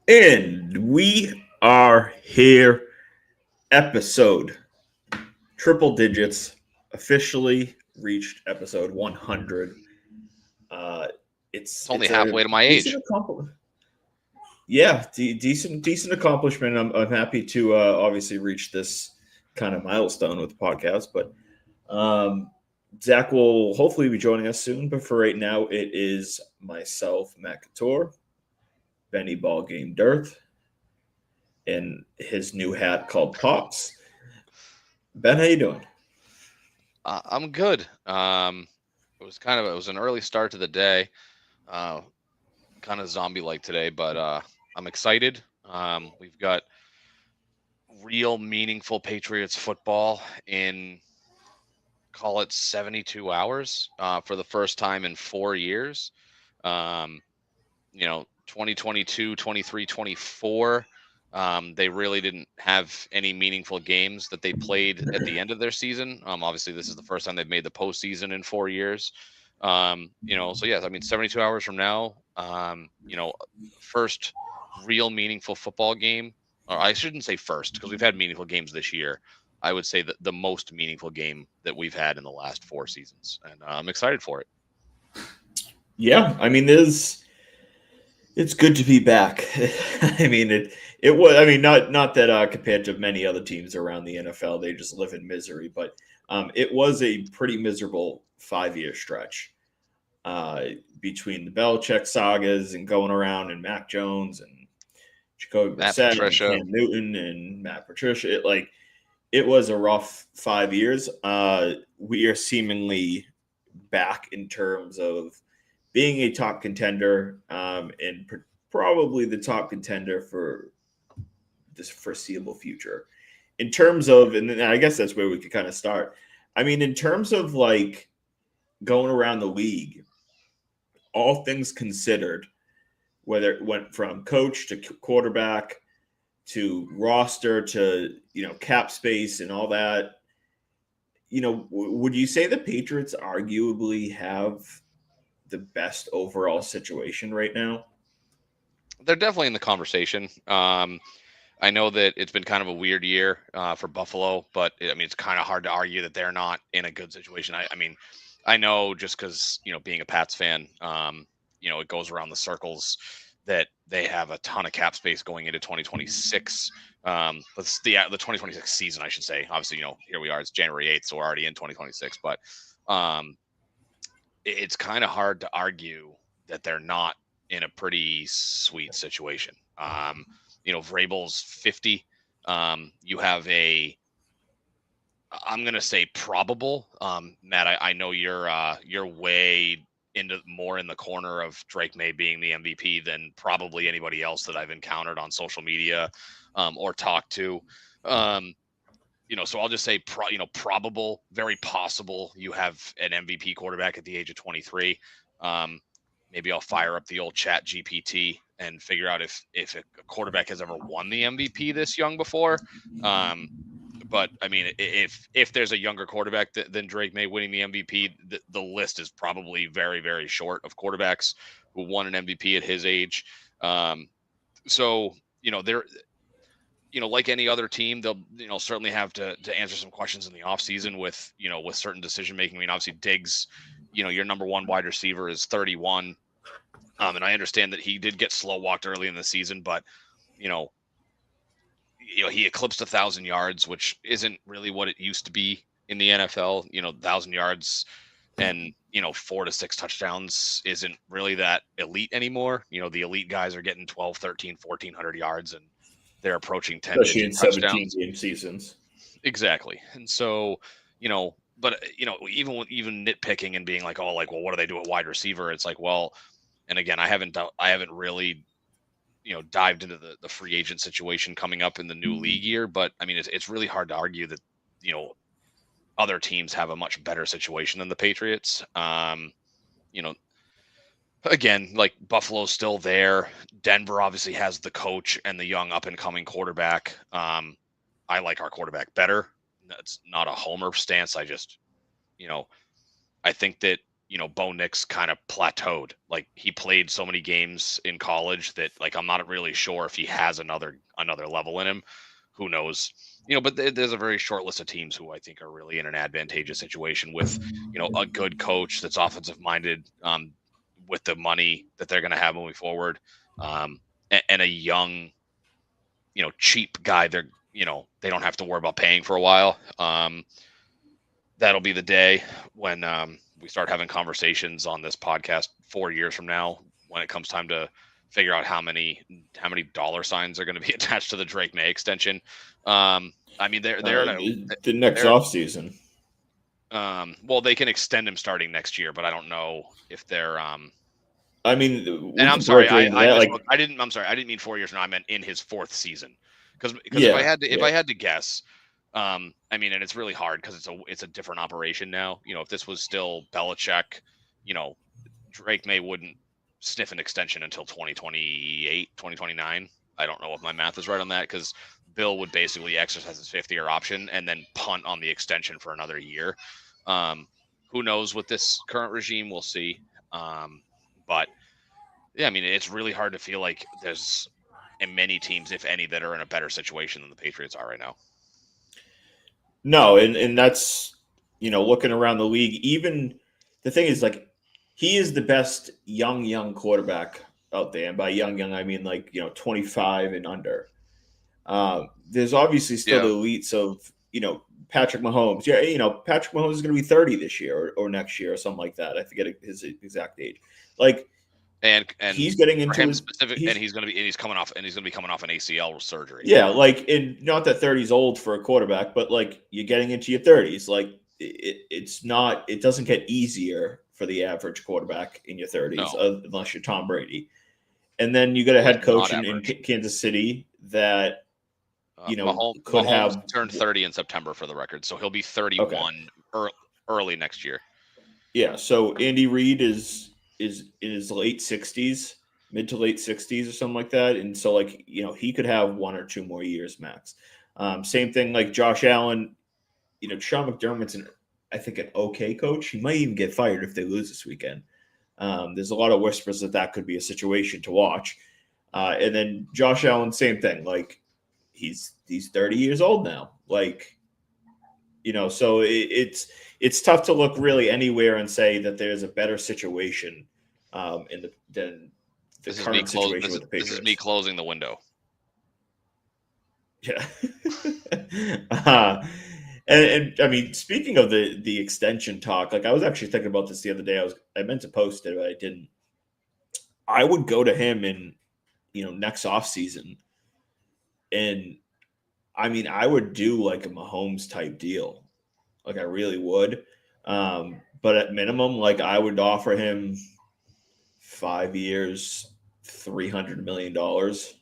And we are here, episode triple digits, officially reached episode 100. Uh, It's it's only it's a halfway to my decent age. accomplishment. Yeah, decent accomplishment. I'm happy to obviously reach this kind of milestone with the podcast, but um, Zach will hopefully be joining us soon. But for right now, it is myself, Matt Couture, Benny Ball Game Dearth, in his new hat called Pops. Ben, how you doing? I'm good. It was an early start to the day. Uh, Kind of zombie like today, but I'm excited. We've got real meaningful Patriots football in call it 72 hours for the first time in 4 years. Um, 2022, 23, 24. They really didn't have any meaningful games that they played at the end of their season. Obviously, this is the first time they've made the postseason in 4 years. So yes, I mean, 72 hours from now, first real meaningful football game, or I shouldn't say first because we've had meaningful games this year. I would say that the most meaningful game that we've had in the last 4 seasons, and I'm excited for it. Yeah, I mean, it's good to be back. I mean, it was. I mean, not that compared to many other teams around the NFL, they just live in misery. But it was a pretty miserable 5 year stretch uh, between the Belichick sagas and going around and Mac Jones and Jacoby Matt Brissett and Patricia. Cam Newton and Matt Patricia. It was a rough 5 years. We are seemingly back in terms of being a top contender and probably the top contender for this foreseeable future. In terms of, and then I guess that's where we could kind of start. I mean, in terms of like going around the league, all things considered, whether it went from coach to quarterback to roster to cap space and all that, would you say the Patriots arguably have the best overall situation right now? They're definitely in the conversation. I know that it's been kind of a weird year for Buffalo, but I mean, it's kind of hard to argue that they're not in a good situation. I mean, I know just because being a Pats fan, it goes around the circles that they have a ton of cap space going into 2026. That's the 2026 season, I should say. Obviously, here we are. It's January 8th, so we're already in 2026. But um, it's kind of hard to argue that they're not in a pretty sweet situation. Vrabel's 50. You have I'm gonna say probable. Matt, I know you're way into more in the corner of Drake May being the MVP than probably anybody else that I've encountered on social media or talked to. Um, so I'll just say probable, very possible you have an MVP quarterback at the age of 23. Um, Maybe I'll fire up the old Chat GPT and figure out if a quarterback has ever won the MVP this young before. Um, but I mean, if there's a younger quarterback than Drake May winning the MVP, the list is probably very very short of quarterbacks who won an MVP at his age. Um, so there like any other team, they'll certainly have to answer some questions in the offseason with certain decision making. I mean, obviously Diggs, your number one wide receiver is 31. And I understand that he did get slow walked early in the season, but you know, he eclipsed 1,000 yards, which isn't really what it used to be in the NFL. 1,000 yards and 4 to 6 touchdowns isn't really that elite anymore. The elite guys are getting 12, 13, 1,400 yards and they're approaching 10 Especially digit in 17 touchdowns. game seasons. Exactly. And so, but even nitpicking and being like, oh, like, well, what do they do at wide receiver? It's like, well, and again, I haven't really, dived into the free agent situation coming up in the new league year, but I mean, it's really hard to argue that, you know, other teams have a much better situation than the Patriots. You know, Again, like Buffalo's still there. Denver obviously has the coach and the young up and coming quarterback. I like our quarterback better. That's not a homer stance. You know, I think that Bo Nix kind of plateaued. Like he played so many games in college that like I'm not really sure if he has another level in him. Who knows? But there's a very short list of teams who I think are really in an advantageous situation with, a good coach that's offensive minded, with the money that they're going to have moving forward, and a young, cheap guy. They don't have to worry about paying for a while. That'll be the day when we start having conversations on this podcast 4 years from now, when it comes time to figure out how many dollar signs are going to be attached to the Drake May extension. I mean, they're in the next they're off season. Well, they can extend him starting next year, but I don't know if they're I mean, and I'm sorry, I'm sorry, I didn't mean 4 years. No, I meant in his fourth season. Because if I had to guess, I mean, and it's really hard because it's a different operation now. If this was still Belichick, Drake May wouldn't sniff an extension until 2028, 2029. I don't know if my math is right on that, because Bill would basically exercise his 5th-year option and then punt on the extension for another year. Who knows with this current regime? We'll see. But yeah, I mean, it's really hard to feel like there's many teams, if any, that are in a better situation than the Patriots are right now. No, and that's looking around the league. Even the thing is, like, he is the best young quarterback out there, and by young, I mean 25 and under. There's obviously still the elites of Patrick Mahomes. Yeah, Patrick Mahomes is going to be 30 this year or next year or something like that. I forget his exact age. Like, and he's getting into him specific, and he's going to be coming off an ACL surgery. Yeah, like, and not that 30 is old for a quarterback, but like you're getting into your 30s. Like it's not. It doesn't get easier for the average quarterback in your 30s, unless you're Tom Brady. And then you got a head coach in Kansas City that Mahomes turned 30 in September, for the record, so he'll be 31 early next year. Yeah, so Andy Reid is in his late 60s, mid to late 60s or something like that, and so he could have 1 or 2 more years max. Same thing like Josh Allen. Sean McDermott's I think an okay coach. He might even get fired if they lose this weekend. There's a lot of whispers that could be a situation to watch. And then Josh Allen, same thing. Like he's 30 years old now. Like, so it's tough to look really anywhere and say that there's a better situation than the current situation with the Patriots. This is me closing the window. Yeah. And I mean, speaking of the extension talk, like I was actually thinking about this the other day. I meant to post it, but I didn't. I would go to him in, next offseason. And I mean, I would do like a Mahomes type deal. Like I really would. But at minimum, like I would offer him 5 years, $300 million, $60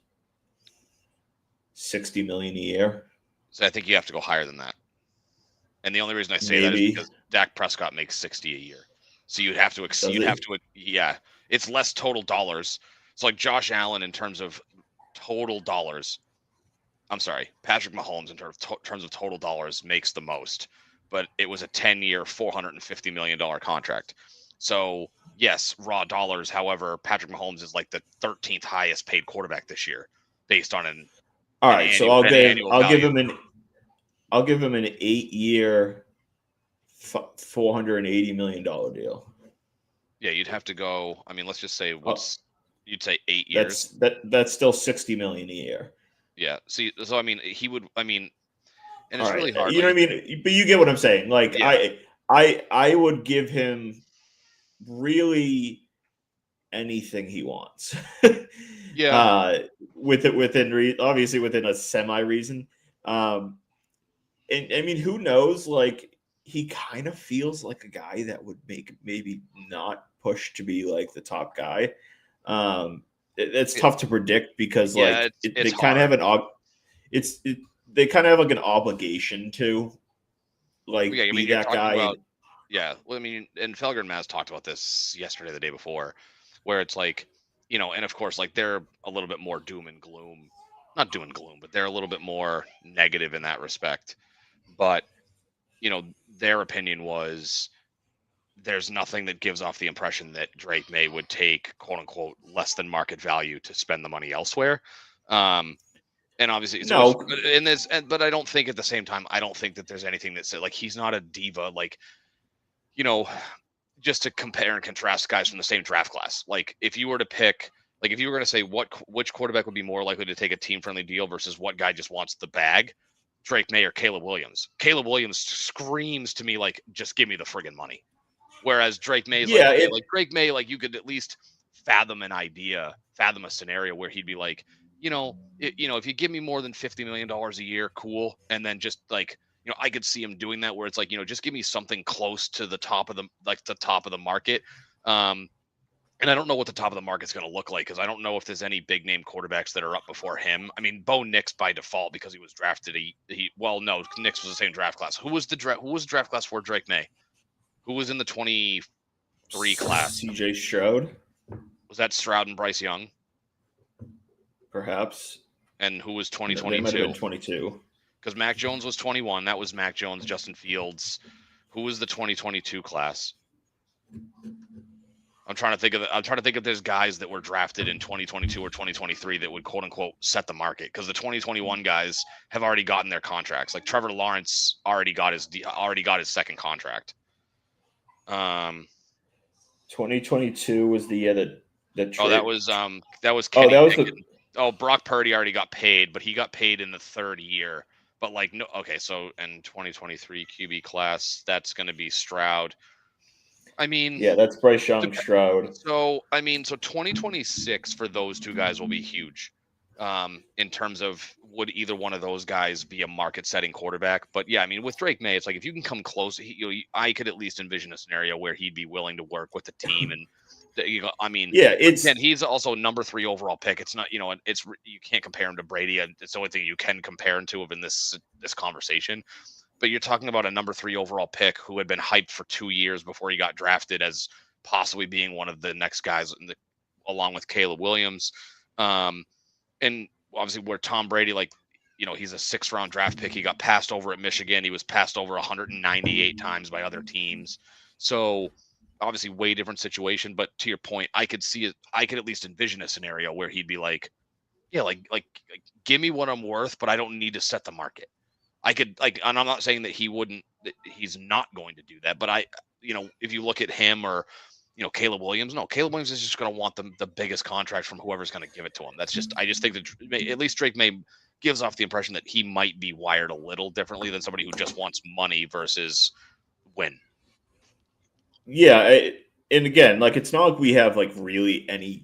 million a year. So I think you have to go higher than that. And the only reason I say that is because Dak Prescott makes 60 a year. So you'd have to yeah, it's less total dollars. So like Josh Allen in terms of total dollars, I'm sorry, Patrick Mahomes in terms of total dollars makes the most, but it was a 10-year, $450 million contract. So yes, raw dollars. However, Patrick Mahomes is like the 13th highest paid quarterback this year based on an All right, so I'll give him an 8-year, $480 million deal. Yeah, you'd have to go. I mean, let's just say you'd say 8 years. That's still $60 million a year. Yeah. So I mean, he would. I mean, and it's really hard. You know what I mean? But you get what I'm saying. Like I would give him really anything he wants. Yeah. Obviously within a semi reason. And I mean, who knows? Like, he kind of feels like a guy that would maybe not push to be like the top guy. It's tough to predict because they kind of have they kind of have like an obligation to be that guy. Well, I mean, and Felger and Maz talked about this yesterday, the day before, where it's like, and of course, like they're a little bit more doom and gloom. Not doom and gloom, but they're a little bit more negative in that respect. But, their opinion was there's nothing that gives off the impression that Drake May would take quote unquote less than market value to spend the money elsewhere. And obviously, so No, in this, but I don't think at the same time, I don't think that there's anything that said like he's not a diva, like, you know, just to compare and contrast guys from the same draft class. Like if you were to pick, like if you were going to say which quarterback would be more likely to take a team friendly deal versus what guy just wants the bag, Drake May or Caleb Williams. Caleb Williams screams to me like, just give me the friggin' money. Whereas Drake May is like, okay, like Drake May, like you could at least fathom a scenario where he'd be like, if you give me more than $50 million a year, cool. And then just like, I could see him doing that where it's like, just give me something close to the top of the market. And I don't know what the top of the market's going to look like because I don't know if there's any big name quarterbacks that are up before him. I mean, Bo Nix by default because he was drafted. No, Nix was the same draft class. Who was the draft class for Drake May? Who was in the 23 class? CJ Stroud. Was that Stroud and Bryce Young? Perhaps. And who was 2022? They might have been 22. Because Mac Jones was 21. That was Mac Jones, Justin Fields. Who was the 2022 class? I'm trying to think if there's guys that were drafted in 2022 or 2023 that would quote unquote set the market because the 2021 guys have already gotten their contracts. Like Trevor Lawrence already got his second contract. 2022 was the year that that was Kenny Brock Purdy already got paid, but he got paid in the third year. But like no, okay, so in 2023 QB class, that's going to be Stroud. I mean, yeah, that's Bryce Young, Stroud. So 2026 for those two guys will be huge. In terms of would either one of those guys be a market-setting quarterback? But yeah, I mean, with Drake May, it's like if you can come close, I could at least envision a scenario where he'd be willing to work with the team and. And he's also number 3 overall pick. It's not, you can't compare him to Brady, and it's the only thing you can compare him to in this conversation. But you're talking about a number 3 overall pick who had been hyped for 2 years before he got drafted as possibly being one of the next guys, along with Caleb Williams. And obviously where Tom Brady, he's a 6th round draft pick. He got passed over at Michigan. He was passed over 198 times by other teams. So obviously way different situation. But to your point, I could at least envision a scenario where he'd be like, yeah, like give me what I'm worth, but I don't need to set the market. I could and I'm not saying that he's not going to do that, but if you look at him or, Caleb Williams, no, Caleb Williams is just going to want the biggest contract from whoever's going to give it to him. I just think that at least Drake May gives off the impression that he might be wired a little differently than somebody who just wants money versus win. Yeah. And again, it's not like we have really any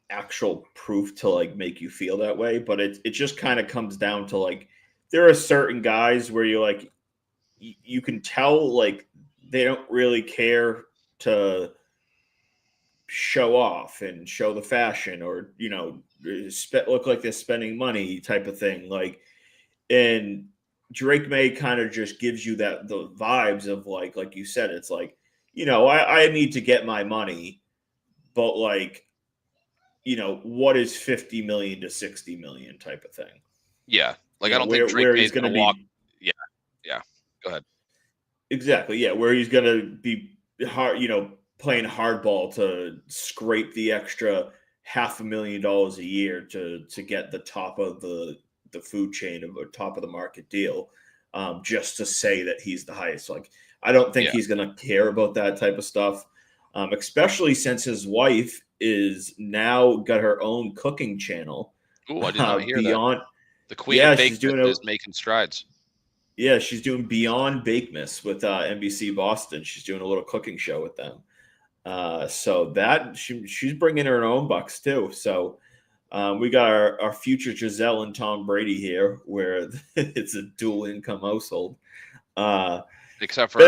actual proof to make you feel that way, but it just kind of comes down to there are certain guys where you're you can tell they don't really care to show off and show the fashion or look like they're spending money type of thing. And Drake May kind of just gives you the vibes of like you said, it's I need to get my money, but what is 50 million to 60 million type of thing. Yeah. I don't think Drake May's going to walk. Yeah. Yeah. Go ahead. Exactly. Yeah. Where he's going to be hard, playing hardball to scrape the extra $500,000 a year to get the top of the food chain or top of the market deal, just to say that he's the highest. I don't think he's going to care about that type of stuff, especially since his wife is now got her own cooking channel. Oh, I did not hear that. The Queen of Bakemas is making strides. Yeah, she's doing Beyond Bakemas with NBC Boston. She's doing a little cooking show with them. So that she's bringing her own bucks too. So we got our future Giselle and Tom Brady here, where it's a dual income household. Except for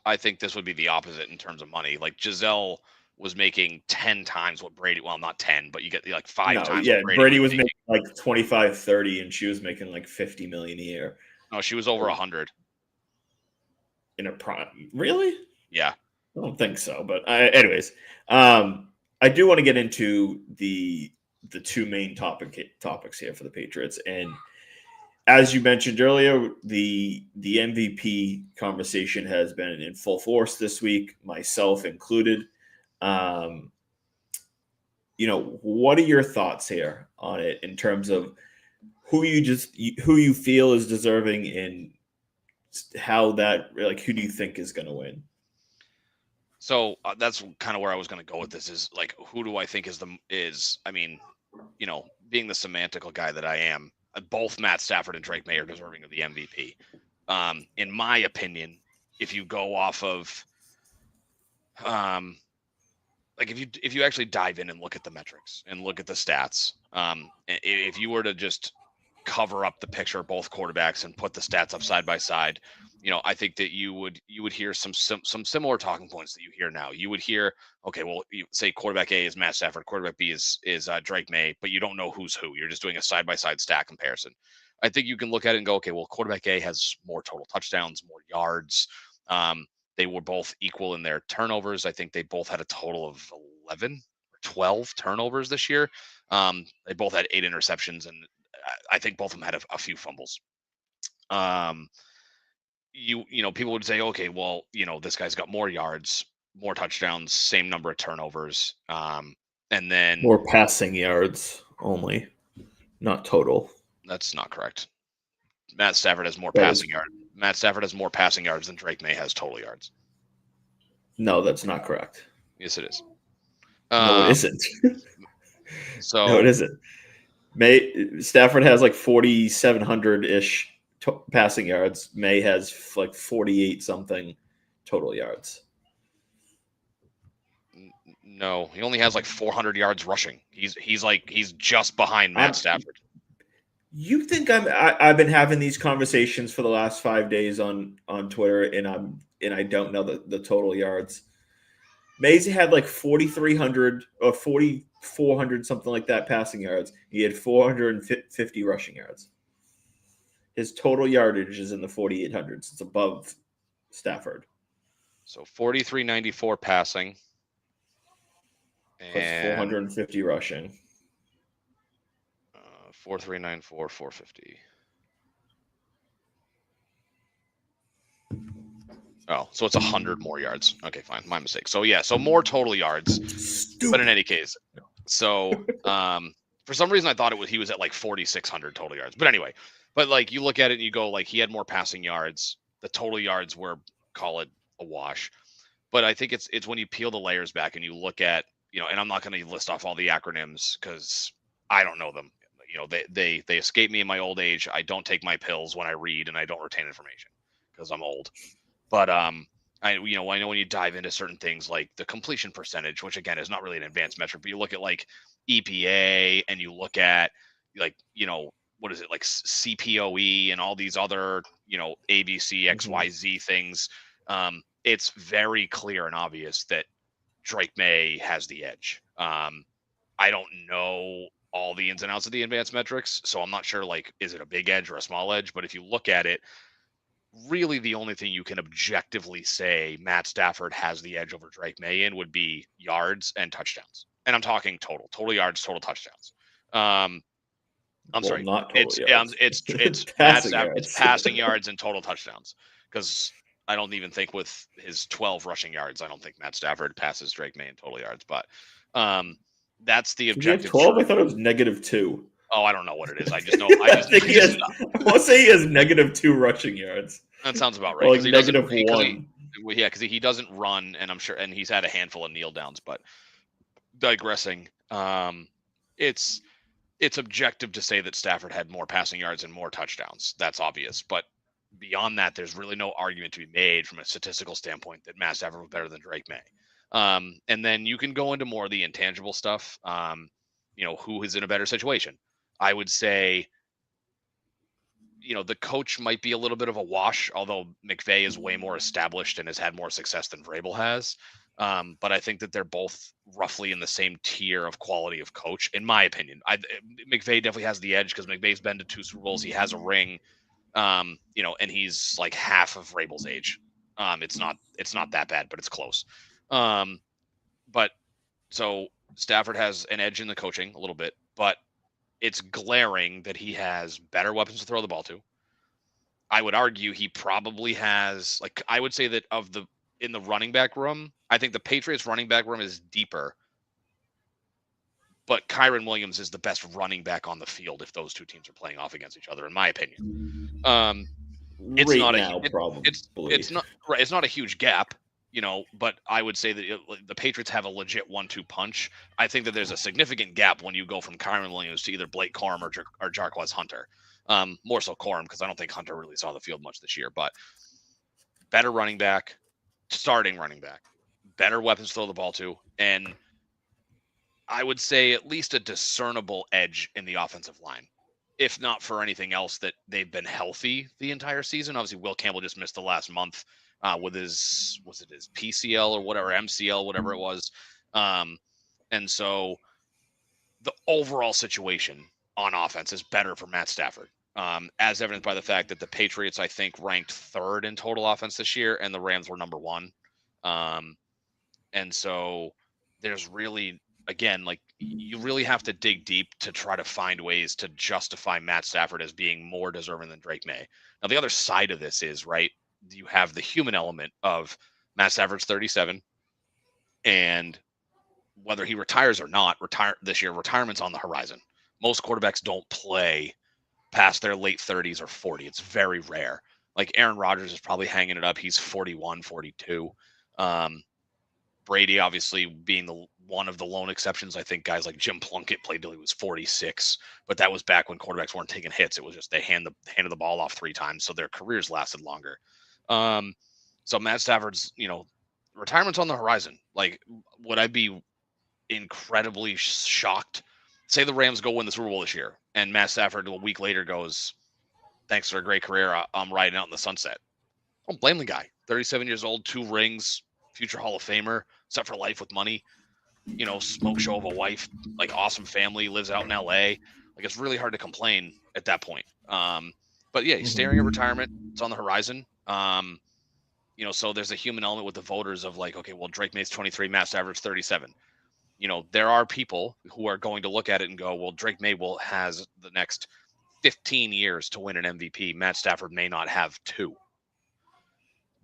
I think this would be the opposite in terms of money. Giselle was making 10 times what Brady, well, not 10, but you get 5 times. Yeah, what Brady was making 25, 30, and she was making 50 million a year. No, she was over 100 in a prime. Really? Yeah. I don't think so, but anyways, I do want to get into the two main topics here for the Patriots, and as you mentioned earlier, the MVP conversation has been in full force this week, myself included. Um, what are your thoughts here on it in terms of who you feel is deserving and how that, like, who do you think is going to win? So that's kind of where I was going to go with this, is like, who do I think I mean, being the semantical guy that I am, both Matt Stafford and Drake May are deserving of the MVP. In my opinion, if you go off of, like, if you actually dive in and look at the metrics and look at the stats, if you were to just cover up the picture of both quarterbacks and put the stats up side by side, I think that you would hear some similar talking points that you hear now. You would hear, okay, well, you say quarterback A is Matt Stafford, quarterback B is Drake May, but you don't know who's who. You're just doing a side by side stat comparison. I think you can look at it and go, okay, well, quarterback A has more total touchdowns, more yards. They were both equal in their turnovers. I think they both had a total of 11 or 12 turnovers this year. They both had 8 interceptions, and I think both of them had a few fumbles. People would say, okay, well, this guy's got more yards, more touchdowns, same number of turnovers, and then more passing yards only, not total. That's not correct. Matt Stafford has more passing yards. Matt Stafford has more passing yards than Drake May has total yards. No, that's not correct. Yes, it is. No, it isn't. No, it isn't. Stafford has like 4,700 ish passing yards. May has like 48 something total yards. No, he only has like 400 yards rushing. He's just behind Matt Stafford. You think I've been having these conversations for the last 5 days on Twitter, and I don't know the total yards. Mays had like 4,300 or 4,400, something like that, passing yards. He had 450 rushing yards. His total yardage is in the 4,800s. It's above Stafford. So 4,394 passing. Plus 450 rushing. 4,394, 450. Oh, so it's 100 more yards. Okay, fine. My mistake. So yeah, so more total yards. Stupid. But in any case, so for some reason I thought he was at like 4,600 total yards. But anyway, like, you look at it and you go, like, he had more passing yards. The total yards were, call it, a wash. But I think it's when you peel the layers back and you look at, and I'm not going to list off all the acronyms because I don't know them. They escape me in my old age. I don't take my pills when I read, and I don't retain information because I'm old. But I know when you dive into certain things like the completion percentage, which again is not really an advanced metric, but you look at like EPA and you look at like, what is it, like CPOE and all these other, ABC, XYZ things. It's very clear and obvious that Drake May has the edge. I don't know all the ins and outs of the advanced metrics, so I'm not sure, like, is it a big edge or a small edge? But if you look at it, really the only thing you can objectively say Matt Stafford has the edge over Drake May in would be yards and touchdowns. And I'm talking total yards, total touchdowns. I'm sorry, not total yards. It's passing yards. It's passing yards and total touchdowns, because I don't even think with his 12 rushing yards, I don't think Matt Stafford passes Drake May in total yards. But that's the objective. 12? I thought it was -2. Oh, I don't know what it is. I just know. I want to say he has -2 rushing yards. That sounds about right. Like -1. Because he doesn't run, and I'm sure, and he's had a handful of kneel downs. But digressing, it's objective to say that Stafford had more passing yards and more touchdowns. That's obvious. But beyond that, there's really no argument to be made from a statistical standpoint that Matt Stafford was better than Drake May. And then you can go into more of the intangible stuff. Who is in a better situation? I would say, the coach might be a little bit of a wash, although McVay is way more established and has had more success than Vrabel has. But I think that they're both roughly in the same tier of quality of coach, in my opinion. McVay definitely has the edge because McVay's been to 2 Super Bowls. He has a ring, and he's like half of Vrabel's age. It's not that bad, but it's close. But so Stafford has an edge in the coaching a little bit, but it's glaring that he has better weapons to throw the ball to. I would argue he probably has, like, I would say that in the running back room, I think the Patriots running back room is deeper, but Kyren Williams is the best running back on the field if those two teams are playing off against each other, in my opinion. It's Right not a now, probably. it's not right. It's not a huge gap, but I would say that the Patriots have a legit 1-2 punch. I think that there's a significant gap when you go from Kyren Williams to either Blake Corum or Jarquez Hunter. More so Corum, because I don't think Hunter really saw the field much this year. But better running back, starting running back, better weapons to throw the ball to, and I would say at least a discernible edge in the offensive line. If not for anything else, that they've been healthy the entire season. Obviously, Will Campbell just missed the last month with his PCL or whatever, MCL, whatever it was. And so the overall situation on offense is better for Matt Stafford, as evidenced by the fact that the Patriots, I think, ranked third in total offense this year, and the Rams were number one. And so there's really, again, like, you really have to dig deep to try to find ways to justify Matt Stafford as being more deserving than Drake May. Now, the other side of this is, right, you have the human element of Matt Stafford's 37, and whether he retires or not, this year, retirement's on the horizon. Most quarterbacks don't play past their late 30s or 40. It's very rare. Like, Aaron Rodgers is probably hanging it up. He's 41, 42. Brady, obviously, being one of the lone exceptions. I think guys like Jim Plunkett played till he was 46, but that was back when quarterbacks weren't taking hits. It was just they handed the ball off 3 times, so their careers lasted longer. So Matt Stafford's, retirement's on the horizon. Like, would I be incredibly shocked? Say the Rams go win the Super Bowl this year, and Matt Stafford a week later goes, "Thanks for a great career. I'm riding out in the sunset." I don't blame the guy. 37 years old, 2 rings, future Hall of Famer, set for life with money, smoke show of a wife, like, awesome family, lives out in LA. Like, it's really hard to complain at that point. But yeah, he's staring at retirement. It's on the horizon. So there's a human element with the voters of, like, okay, well, Drake May's 23, Matt Stafford's 37. There are people who are going to look at it and go, well, Drake May has the next 15 years to win an MVP. Matt Stafford may not have 2.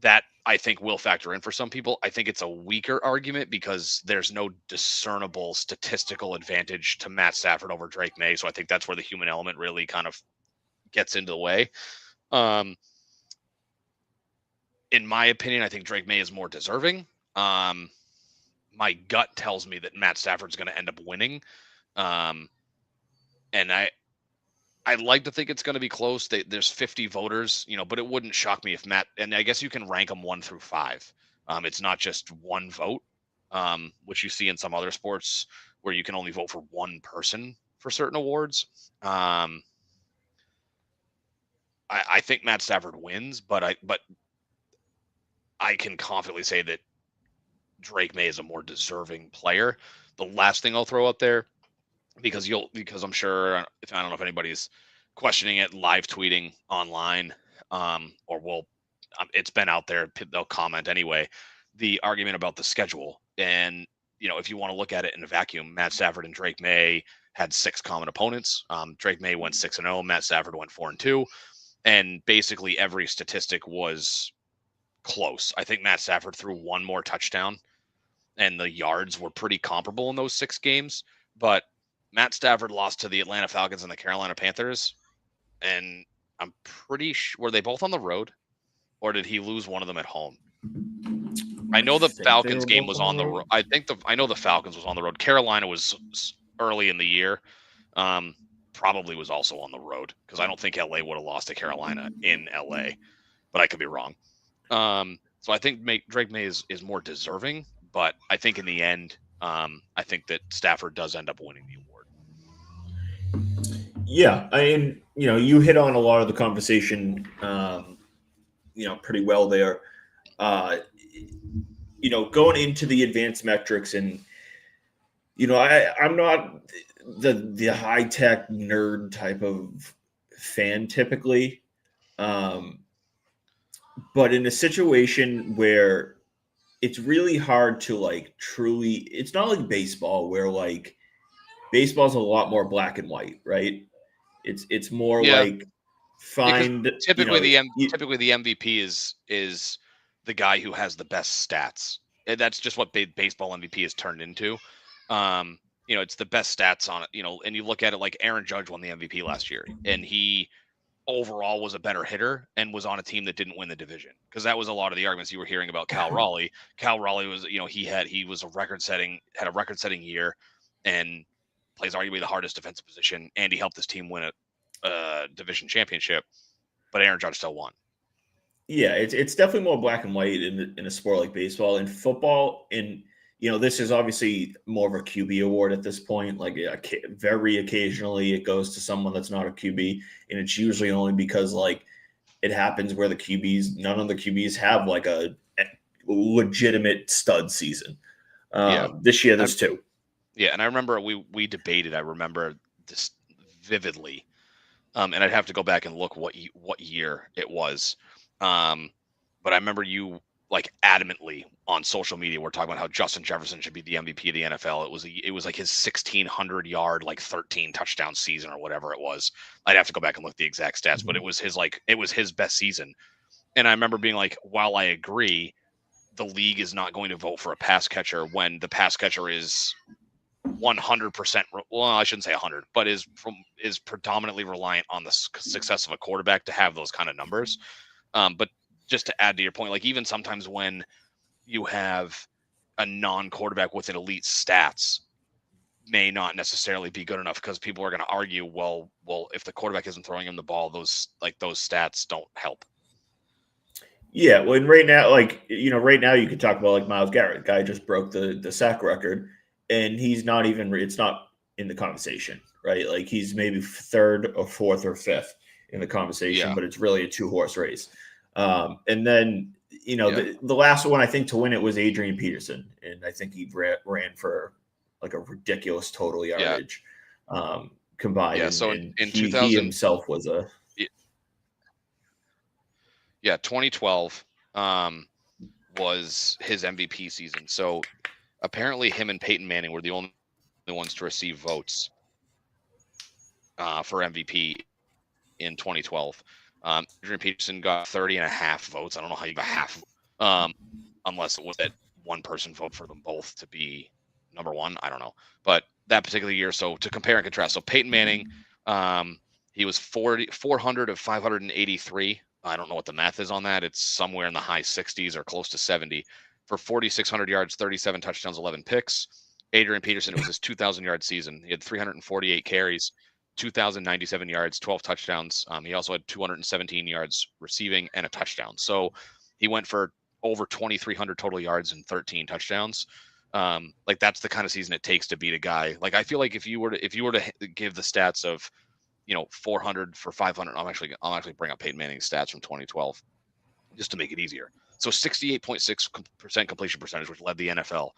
That, I think, will factor in for some people. I think it's a weaker argument because there's no discernible statistical advantage to Matt Stafford over Drake May. So I think that's where the human element really kind of gets into the way. In my opinion, I think Drake May is more deserving. My gut tells me that Matt Stafford's going to end up winning. And I'd like to think it's going to be close. There's 50 voters, but it wouldn't shock me if Matt, and I guess you can rank them 1 through 5. It's not just one vote, which you see in some other sports where you can only vote for one person for certain awards. I think Matt Stafford wins, but I can confidently say that Drake May is a more deserving player. The last thing I'll throw out there, because I'm sure, I don't know if anybody's questioning it, live tweeting online, it's been out there, they'll comment anyway, the argument about the schedule. And, if you want to look at it in a vacuum, Matt Stafford and Drake May had 6 common opponents. Drake May went 6-0, Matt Stafford went 4-2. And basically every statistic was close. I think Matt Stafford threw 1 more touchdown, and the yards were pretty comparable in those 6 games. But Matt Stafford lost to the Atlanta Falcons and the Carolina Panthers, and I'm pretty sure, were they both on the road, or did he lose one of them at home? I know the Falcons game was on the road. I know the Falcons was on the road. Carolina was early in the year. Probably was also on the road, because I don't think LA would have lost to Carolina in LA, but I could be wrong. So I think Drake May is more deserving, but I think in the end, I think that Stafford does end up winning the award. Yeah, you hit on a lot of the conversation, pretty well there. Going into the advanced metrics, and I'm not the high tech nerd type of fan typically, but in a situation where it's really hard to, like, truly, it's not like baseball where, like, baseball's a lot more black and white, right? It's more Yeah. like find typically you know, the MVP is the guy who has the best stats. And that's just what baseball MVP has turned into. It's the best stats on it. And you look at it like Aaron Judge won the MVP last year, and he overall was a better hitter and was on a team that didn't win the division, because that was a lot of the arguments you were hearing about Cal Raleigh. Cal Raleigh was, he was had a record setting year, and plays arguably the hardest defensive position, and he helped his team win a division championship, but Aaron Judge still won. Yeah, it's definitely more black and white in a sport like baseball. In football, this is obviously more of a QB award at this point. Like, very occasionally it goes to someone that's not a QB, and it's usually only because like it happens where none of the QBs have like a legitimate stud season. This year there's two. Yeah, and I remember we debated. I remember this vividly, and I'd have to go back and look what year it was. But I remember you like adamantly on social media were talking about how Justin Jefferson should be the MVP of the NFL. It was like his 1,600 yard, like 13 touchdown season or whatever it was. I'd have to go back and look the exact stats, but it was his best season. And I remember being like, while I agree, the league is not going to vote for a pass catcher when the pass catcher is 100%. Well, I shouldn't say 100, but is predominantly reliant on the success of a quarterback to have those kind of numbers. But just to add to your point, like even sometimes when you have a non-quarterback with an elite stats may not necessarily be good enough, because people are going to argue, well, if the quarterback isn't throwing him the ball, those stats don't help. Yeah, well, and right now, right now you could talk about like Myles Garrett. Guy just broke the sack record, and he's not even. It's not in the conversation, right? Like he's maybe third or fourth or fifth in the conversation, but it's really a 2-horse race. And then the last one I think to win it was Adrian Peterson, and I think he ran for like a ridiculous total yardage combined. Yeah, so and in he 2000, himself was a. Yeah, 2012 was his MVP season. So apparently him and Peyton Manning were the only ones to receive votes for MVP in 2012. Adrian Peterson got 30.5 votes. I don't know how you got half, unless it was that one person vote for them both to be number one. I don't know. But that particular year, so to compare and contrast, so Peyton Manning, he was 400 of 583. I don't know what the math is on that. It's somewhere in the high 60s or close to 70 for 4,600 yards, 37 touchdowns, 11 picks. Adrian Peterson, it was his 2,000-yard season. He had 348 carries, 2,097 yards, 12 touchdowns. He also had 217 yards receiving and a touchdown. So he went for over 2,300 total yards and 13 touchdowns. Like that's the kind of season it takes to beat a guy. Like I feel like if you were to give the stats of 400 for 500. I'll actually bring up Peyton Manning's stats from 2012 just to make it easier. So 68.6% completion percentage, which led the NFL,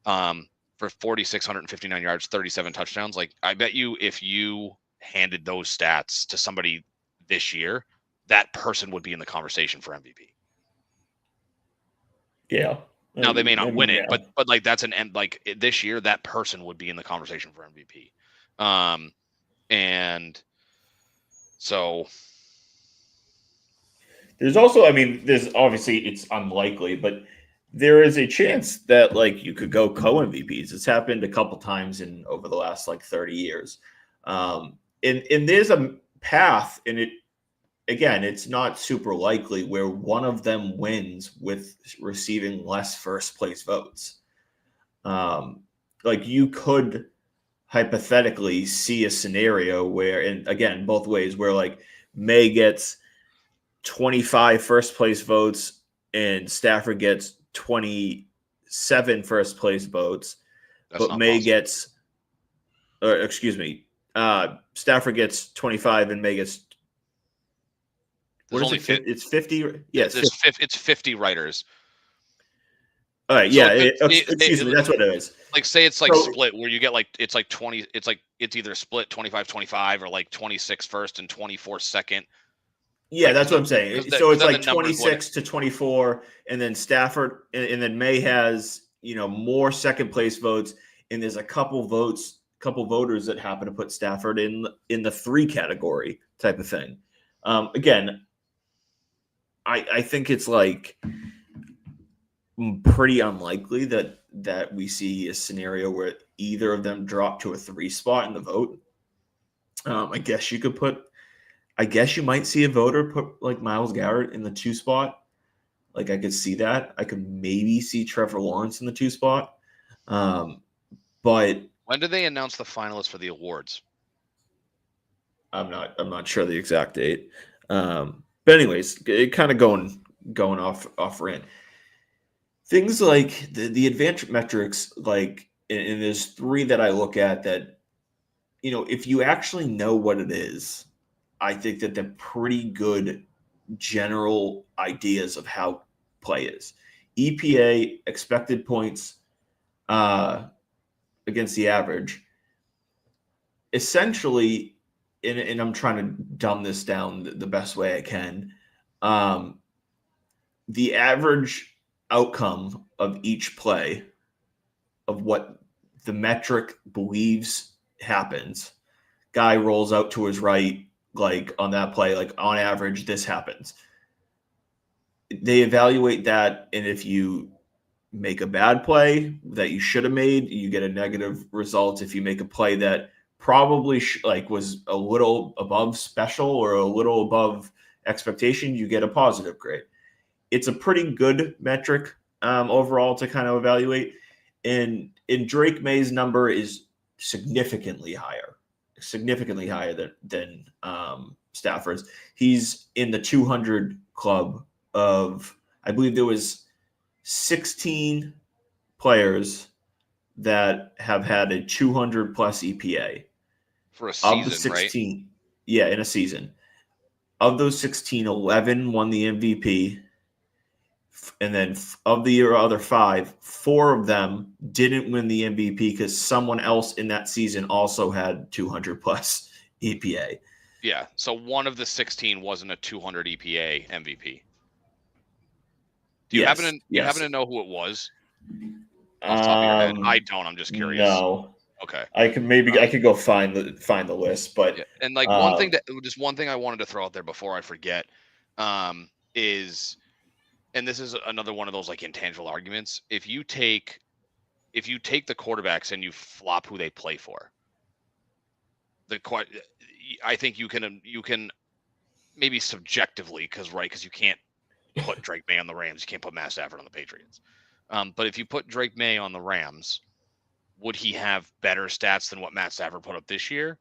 for 4,659 yards, 37 touchdowns. Like I bet you if you handed those stats to somebody this year, that person would be in the conversation for MVP. Yeah. Now they may not win it, but like that's an end. Like this year, that person would be in the conversation for MVP. And so there's also, there's obviously it's unlikely, but there is a chance that like you could go co-MVPs. It's happened a couple times over the last like 30 years. And there's a path, and it's not super likely where one of them wins with receiving less first place votes. Like you could hypothetically see a scenario where, and again, both ways, where like May gets 25 first place votes and Stafford gets 27 first place votes, but May gets, Stafford gets 25 and May gets. What is it? It's 50. Yes, it's 50 writers. All right, yeah. Excuse me, that's what it is. Like, say it's like split, where you get like it's like 20. It's like it's either split 25-25 or like 26 first and 24 second. Yeah, that's what I'm saying. So it's like 26 to 24, and then Stafford, and then May has more second place votes, and there's a couple votes couple voters that happen to put Stafford in the 3 category type of thing. Again, I think it's like pretty unlikely that we see a scenario where either of them drop to a 3 spot in the vote. I guess you might see a voter put like Myles Garrett in the 2 spot. Like I could see that. I could maybe see Trevor Lawrence in the 2 spot. But when do they announce the finalists for the awards? I'm not sure the exact date. But anyways, it kind of going off rant. Things like the advanced metrics, like, and there's 3 that I look at that, if you actually know what it is, I think that they're pretty good general ideas of how play is. EPA, expected points against the average. Essentially, and I'm trying to dumb this down the best way I can, the average outcome of each play of what the metric believes happens. Guy rolls out to his right, like on that play, like on average, this happens. They evaluate that, and if you make a bad play that you should have made, you get a negative result. If you make a play that probably was a little above special or a little above expectation, you get a positive grade. It's a pretty good metric overall to kind of evaluate. And Drake May's number is significantly higher than Stafford's. He's in the 200 club of, I believe there was 16 players that have had a 200 plus EPA for a season, of the 16, right? Yeah, in a season. Of those 16, 11 won the MVP. And then of the other 5, 4 of them didn't win the MVP because someone else in that season also had 200 plus EPA. Yeah. So one of the 16 wasn't a 200 EPA MVP. Do you happen to know who it was? Off the top of your head? I don't. I'm just curious. No. Okay. I could go find the list, but yeah. And like one thing I wanted to throw out there before I forget, is, and this is another one of those like intangible arguments. If you take the quarterbacks and you flop who they play for, I think you can maybe subjectively, because you can't put Drake May on the Rams, you can't put Matt Stafford on the Patriots. But if you put Drake May on the Rams, would he have better stats than what Matt Stafford put up this year?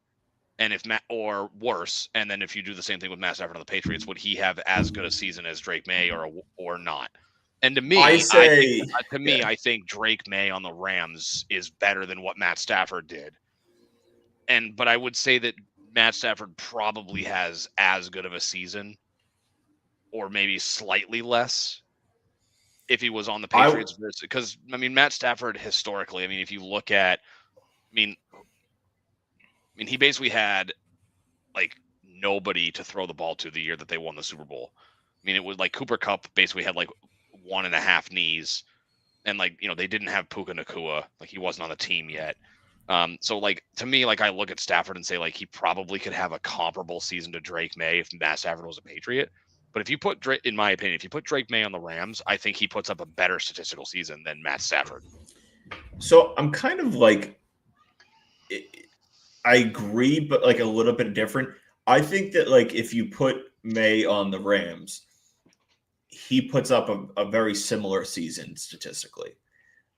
And or worse, and then if you do the same thing with Matt Stafford on the Patriots, would he have as good a season as Drake May or not? And to me, I think Drake May on the Rams is better than what Matt Stafford did. But I would say that Matt Stafford probably has as good of a season, or maybe slightly less, if he was on the Patriots. Because Matt Stafford historically, if you look at, he basically had like nobody to throw the ball to the year that they won the Super Bowl. It was like Cooper Kupp basically had like 1.5 knees, and they didn't have Puka Nacua, like he wasn't on the team yet. So like to me, like I look at Stafford and say like he probably could have a comparable season to Drake May if Matt Stafford was a Patriot. But if you put Drake May on the Rams, I think he puts up a better statistical season than Matt Stafford. So I'm kind of like, I agree, but like a little bit different. I think that like if you put May on the Rams, he puts up a very similar season statistically.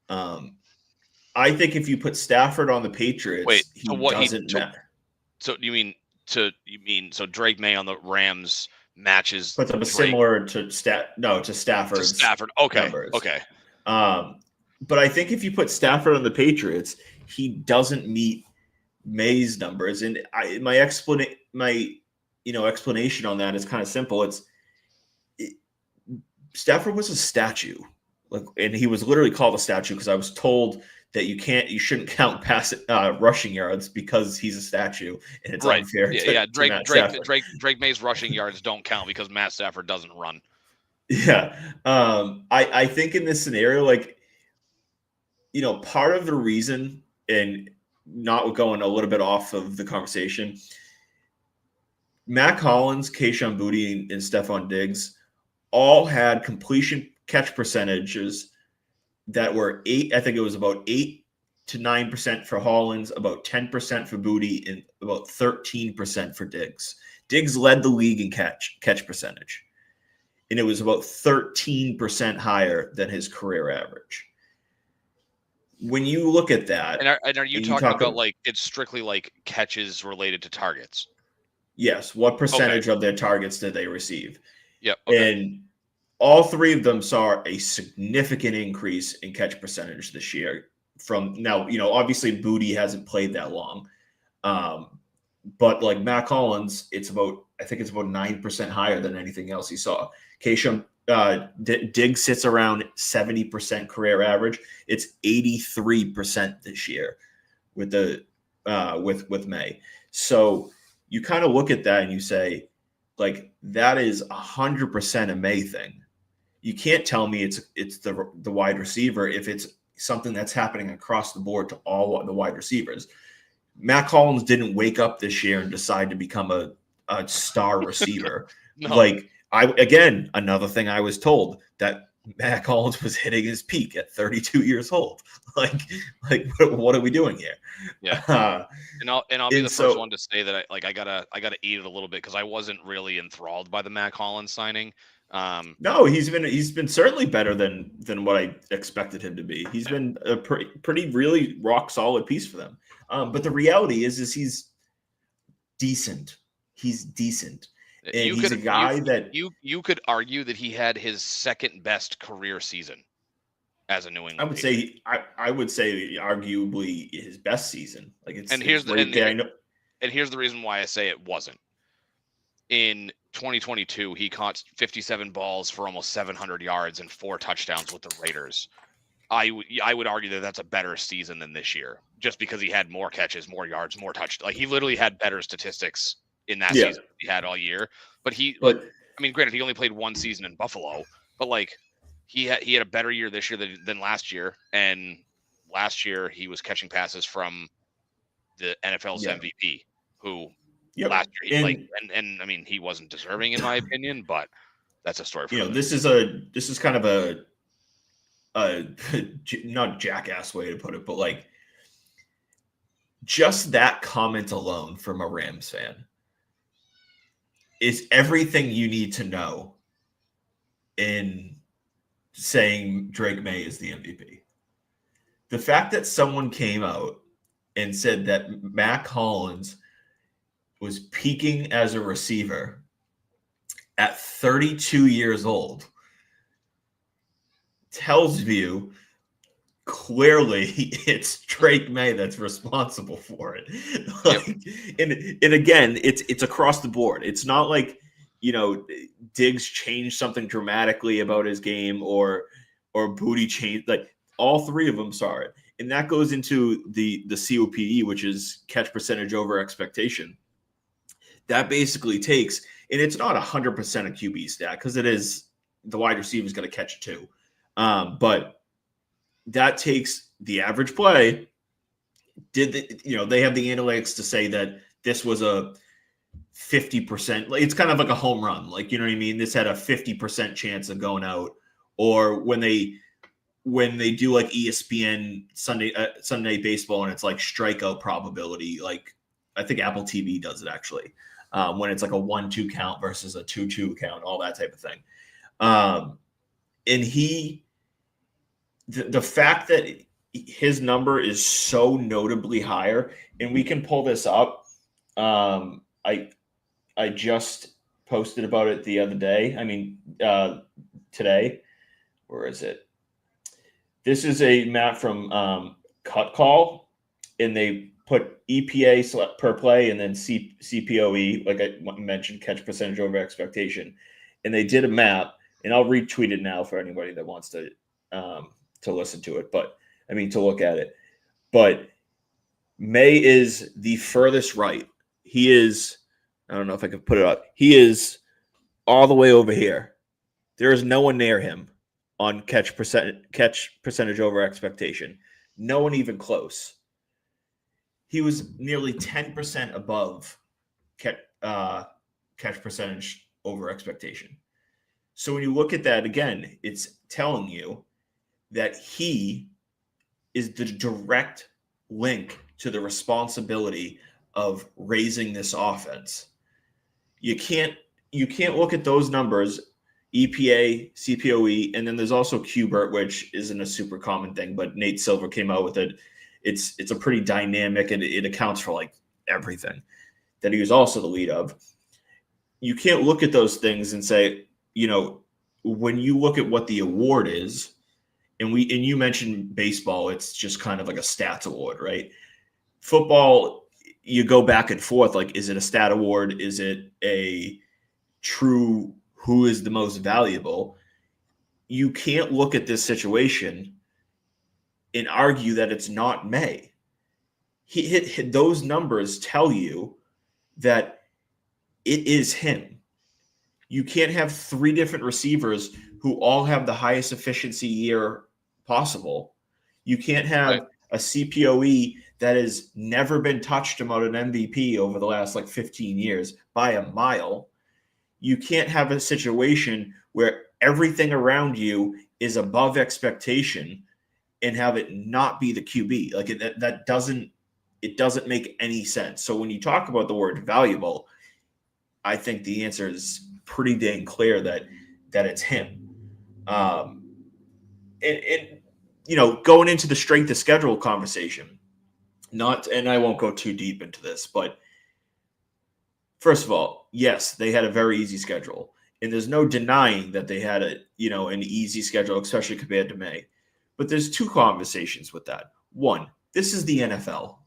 I think if you put Stafford on the Patriots, doesn't matter. So so Drake May on the Rams matches puts up a similar to Stafford. To Stafford. Okay. Numbers. Okay. But I think if you put Stafford on the Patriots, he doesn't meet May's numbers. And my explanation on that is kind of simple. Stafford was a statue, and he was literally called a statue because I was told that you shouldn't count rushing yards because he's a statue, and it's unfair. Drake May's rushing yards don't count because Matt Stafford doesn't run. Yeah, I think in this scenario, part of the reason, and not going a little bit off of the conversation, Matt Collins, Kayshon Boutte, and Stephon Diggs all had completion catch percentages that were I think it was about 8 to 9% for Hollins, about 10% for Boutte, and about 13% for Diggs. Diggs led the league in catch percentage, and it was about 13% higher than his career average. When you look at that, and are you talking about like it's strictly like catches related to targets? Yes. What percentage of their targets did they receive? Yep. Okay. And all three of them saw a significant increase in catch percentage this year. From now, obviously Boutte hasn't played that long, but like Matt Collins, I think it's about 9% higher than anything else he saw. Kayshon Diggs sits around 70% career average. It's 83% this year with with May. So you kind of look at that and you say, like, that is 100% a May thing. You can't tell me it's the wide receiver if it's something that's happening across the board to all the wide receivers. Matt Collins didn't wake up this year and decide to become a star receiver. No. Like, another thing I was told, that Matt Collins was hitting his peak at 32 years old. Like what are we doing here? Yeah. And I'll be the first one to say that I gotta eat it a little bit because I wasn't really enthralled by the Matt Collins signing. No, he's been certainly better than what I expected him to be. He's been a pretty really rock solid piece for them. But the reality is he's decent. He's decent. And he's a guy that you could argue that he had his second best career season as a New England. I would say arguably his best season. Like and here's the reason why I say it wasn't. In 2022, he caught 57 balls for almost 700 yards and 4 touchdowns with the Raiders. I would argue that that's a better season than this year, just because he had more catches, more yards, more touchdowns. Like, he literally had better statistics in that season he had all year. But granted, he only played one season in Buffalo, but like he had a better year this year than last year. And last year he was catching passes from the NFL's MVP, who last year and I mean, he wasn't deserving in my opinion, but that's a story for this is kind of a not jackass way to put it, but like just that comment alone from a Rams fan is everything you need to know in saying Drake May is the MVP. The fact that someone came out and said that Matt Collins was peaking as a receiver at 32 years old tells you clearly it's Drake May that's responsible for it. And again, it's across the board. It's not like, Diggs changed something dramatically about his game or Boutte changed. Like, all three of them saw it. And that goes into the COPE, which is catch percentage over expectation. That basically takes, and it's not 100% a QB stat because it is the wide receiver is going to catch it too. But that takes the average play. They have the analytics to say that this was a 50%. It's kind of like a home run. Like, you know what I mean? This had a 50% chance of going out. Or when they do like ESPN Sunday baseball and it's like strikeout probability, like I think Apple TV does it actually, when it's like a 1-2 count versus a 2-2 count, all that type of thing. And the fact that his number is so notably higher, and we can pull this up. I just posted about it the other day. I mean, today. Where is it? This is a map from Cut Call, and they put EPA per play and then CPOE, like I mentioned, catch percentage over expectation. And they did a map, and I'll retweet it now for anybody that wants to listen to it. But I mean, to look at it. But May is the furthest right. He is, I don't know if I can put it up. He is all the way over here. There is no one near him on catch percentage over expectation. No one even close. he was nearly 10% above catch percentage over expectation. So when you look at that again, it's telling you that he is the direct link to the responsibility of raising this offense. You can't look at those numbers, EPA, CPOE, and then there's also QBERT, which isn't a super common thing, but Nate Silver came out with it. It's a pretty dynamic, and it accounts for like everything that he was also the lead of. You can't look at those things and say, when you look at what the award is, and you mentioned baseball, it's just kind of like a stats award, right? Football, you go back and forth. Like, is it a stat award? Is it a true who is the most valuable? You can't look at this situation and argue that it's not May. Those numbers tell you that it is him. You can't have three different receivers who all have the highest efficiency year possible. You can't have a CPOE that has never been touched about an MVP over the last 15 years by a mile. You can't have a situation where everything around you is above expectation and have it not be the QB. That doesn't make any sense. So when you talk about the word valuable, I think the answer is pretty dang clear that it's him. Going into the strength of schedule conversation, and I won't go too deep into this, but first of all, yes, they had a very easy schedule, and there's no denying that they had an easy schedule, especially compared to May. But there's two conversations with that. One, this is the NFL.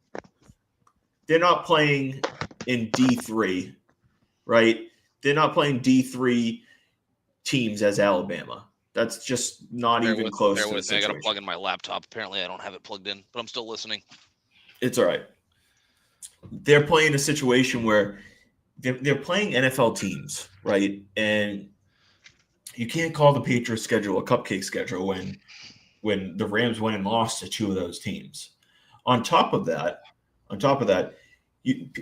They're not playing in D3, right? They're not playing D3 teams as Alabama. That's just not even close to the situation. I got to plug in my laptop. Apparently, I don't have it plugged in, but I'm still listening. It's all right. They're playing a situation where they're playing NFL teams, right? And you can't call the Patriots schedule a cupcake schedule when the Rams went and lost to two of those teams. On top of that,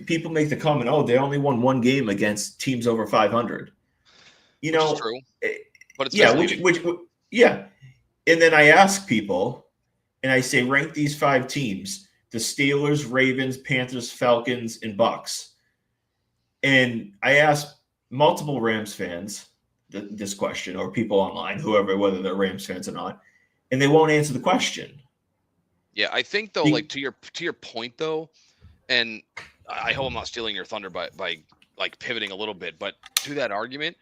people make the comment, "Oh, they only won one game against teams over 500." Which is true, but it's yeah. And then I ask people, and I say, rank these five teams: the Steelers, Ravens, Panthers, Falcons, and Bucks. And I asked multiple Rams fans this question, or people online, whether they're Rams fans or not, and they won't answer the question. Yeah, I think though, to your point though, and I hope I'm not stealing your thunder by pivoting a little bit, but to that argument,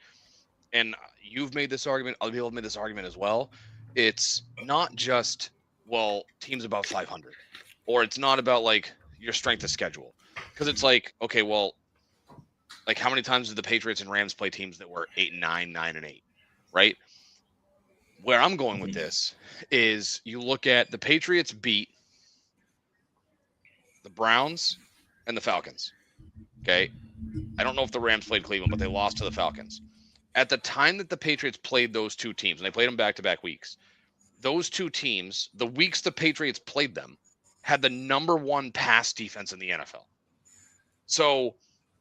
and you've made this argument, other people have made this argument as well. It's not just teams above 500, or it's not about your strength of schedule, because it's okay, well, how many times did the Patriots and Rams play teams that were 8-9, 9-8, right? Where I'm going with this is you look at the Patriots beat the Browns and the Falcons. Okay. I don't know if the Rams played Cleveland, but they lost to the Falcons. At the time that the Patriots played those two teams, and they played them back-to-back weeks, those two teams, the weeks the Patriots played them, had the number one pass defense in the NFL. So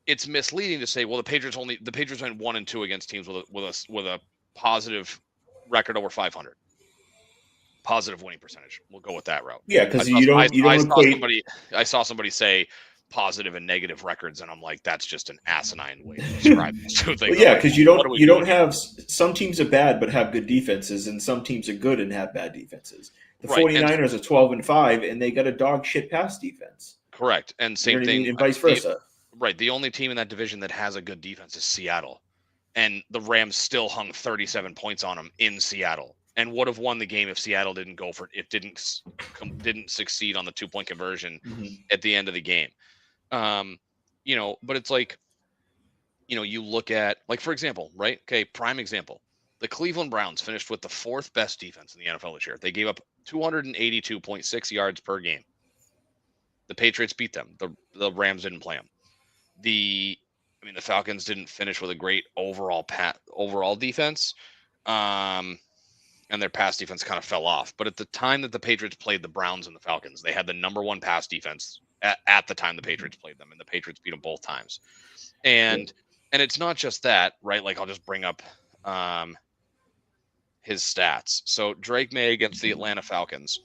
it's misleading to say, well, the Patriots went 1-2 against teams with a positive record over 500, positive winning percentage. We'll go with that route. Yeah, because I saw somebody say positive and negative records, and I'm like, that's just an asinine way to describe these two things. Yeah, because you don't have some teams are bad but have good defenses, and some teams are good and have bad defenses. The 49ers are 12-5, and they got a dog shit pass defense. Correct, and same thing, and vice versa. Right, the only team in that division that has a good defense is Seattle, and the Rams still hung 37 points on them in Seattle, and would have won the game if Seattle didn't didn't succeed on the 2-point conversion at the end of the game. But it's you look at, for example, right? Okay, prime example. The Cleveland Browns finished with the fourth best defense in the NFL this year. They gave up 282.6 yards per game. The Patriots beat them. The Rams didn't play them. The Falcons didn't finish with a great overall defense. And their pass defense kind of fell off. But at the time that the Patriots played the Browns and the Falcons, they had the number one pass defense at the time the Patriots played them, and the Patriots beat them both times. And it's not just that, right? Like I'll just bring up his stats. So Drake May against the Atlanta Falcons.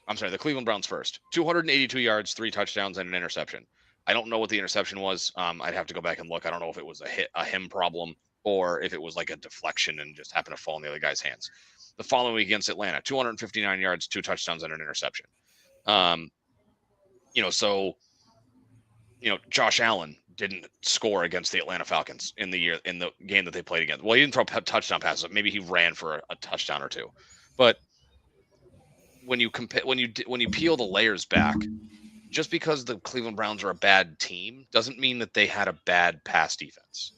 I'm sorry, the Cleveland Browns first. 282 yards, 3 touchdowns, and an interception. I don't know what the interception was. I'd have to go back and look. I don't know if it was a him problem or if it was like a deflection and just happened to fall in the other guy's hands. The following week against Atlanta, 259 yards, 2 touchdowns, and an interception. So Josh Allen didn't score against the Atlanta Falcons in the game that they played against. Well, he didn't throw touchdown passes. Maybe he ran for a touchdown or 2. But when you peel the layers back, just because the Cleveland Browns are a bad team doesn't mean that they had a bad pass defense.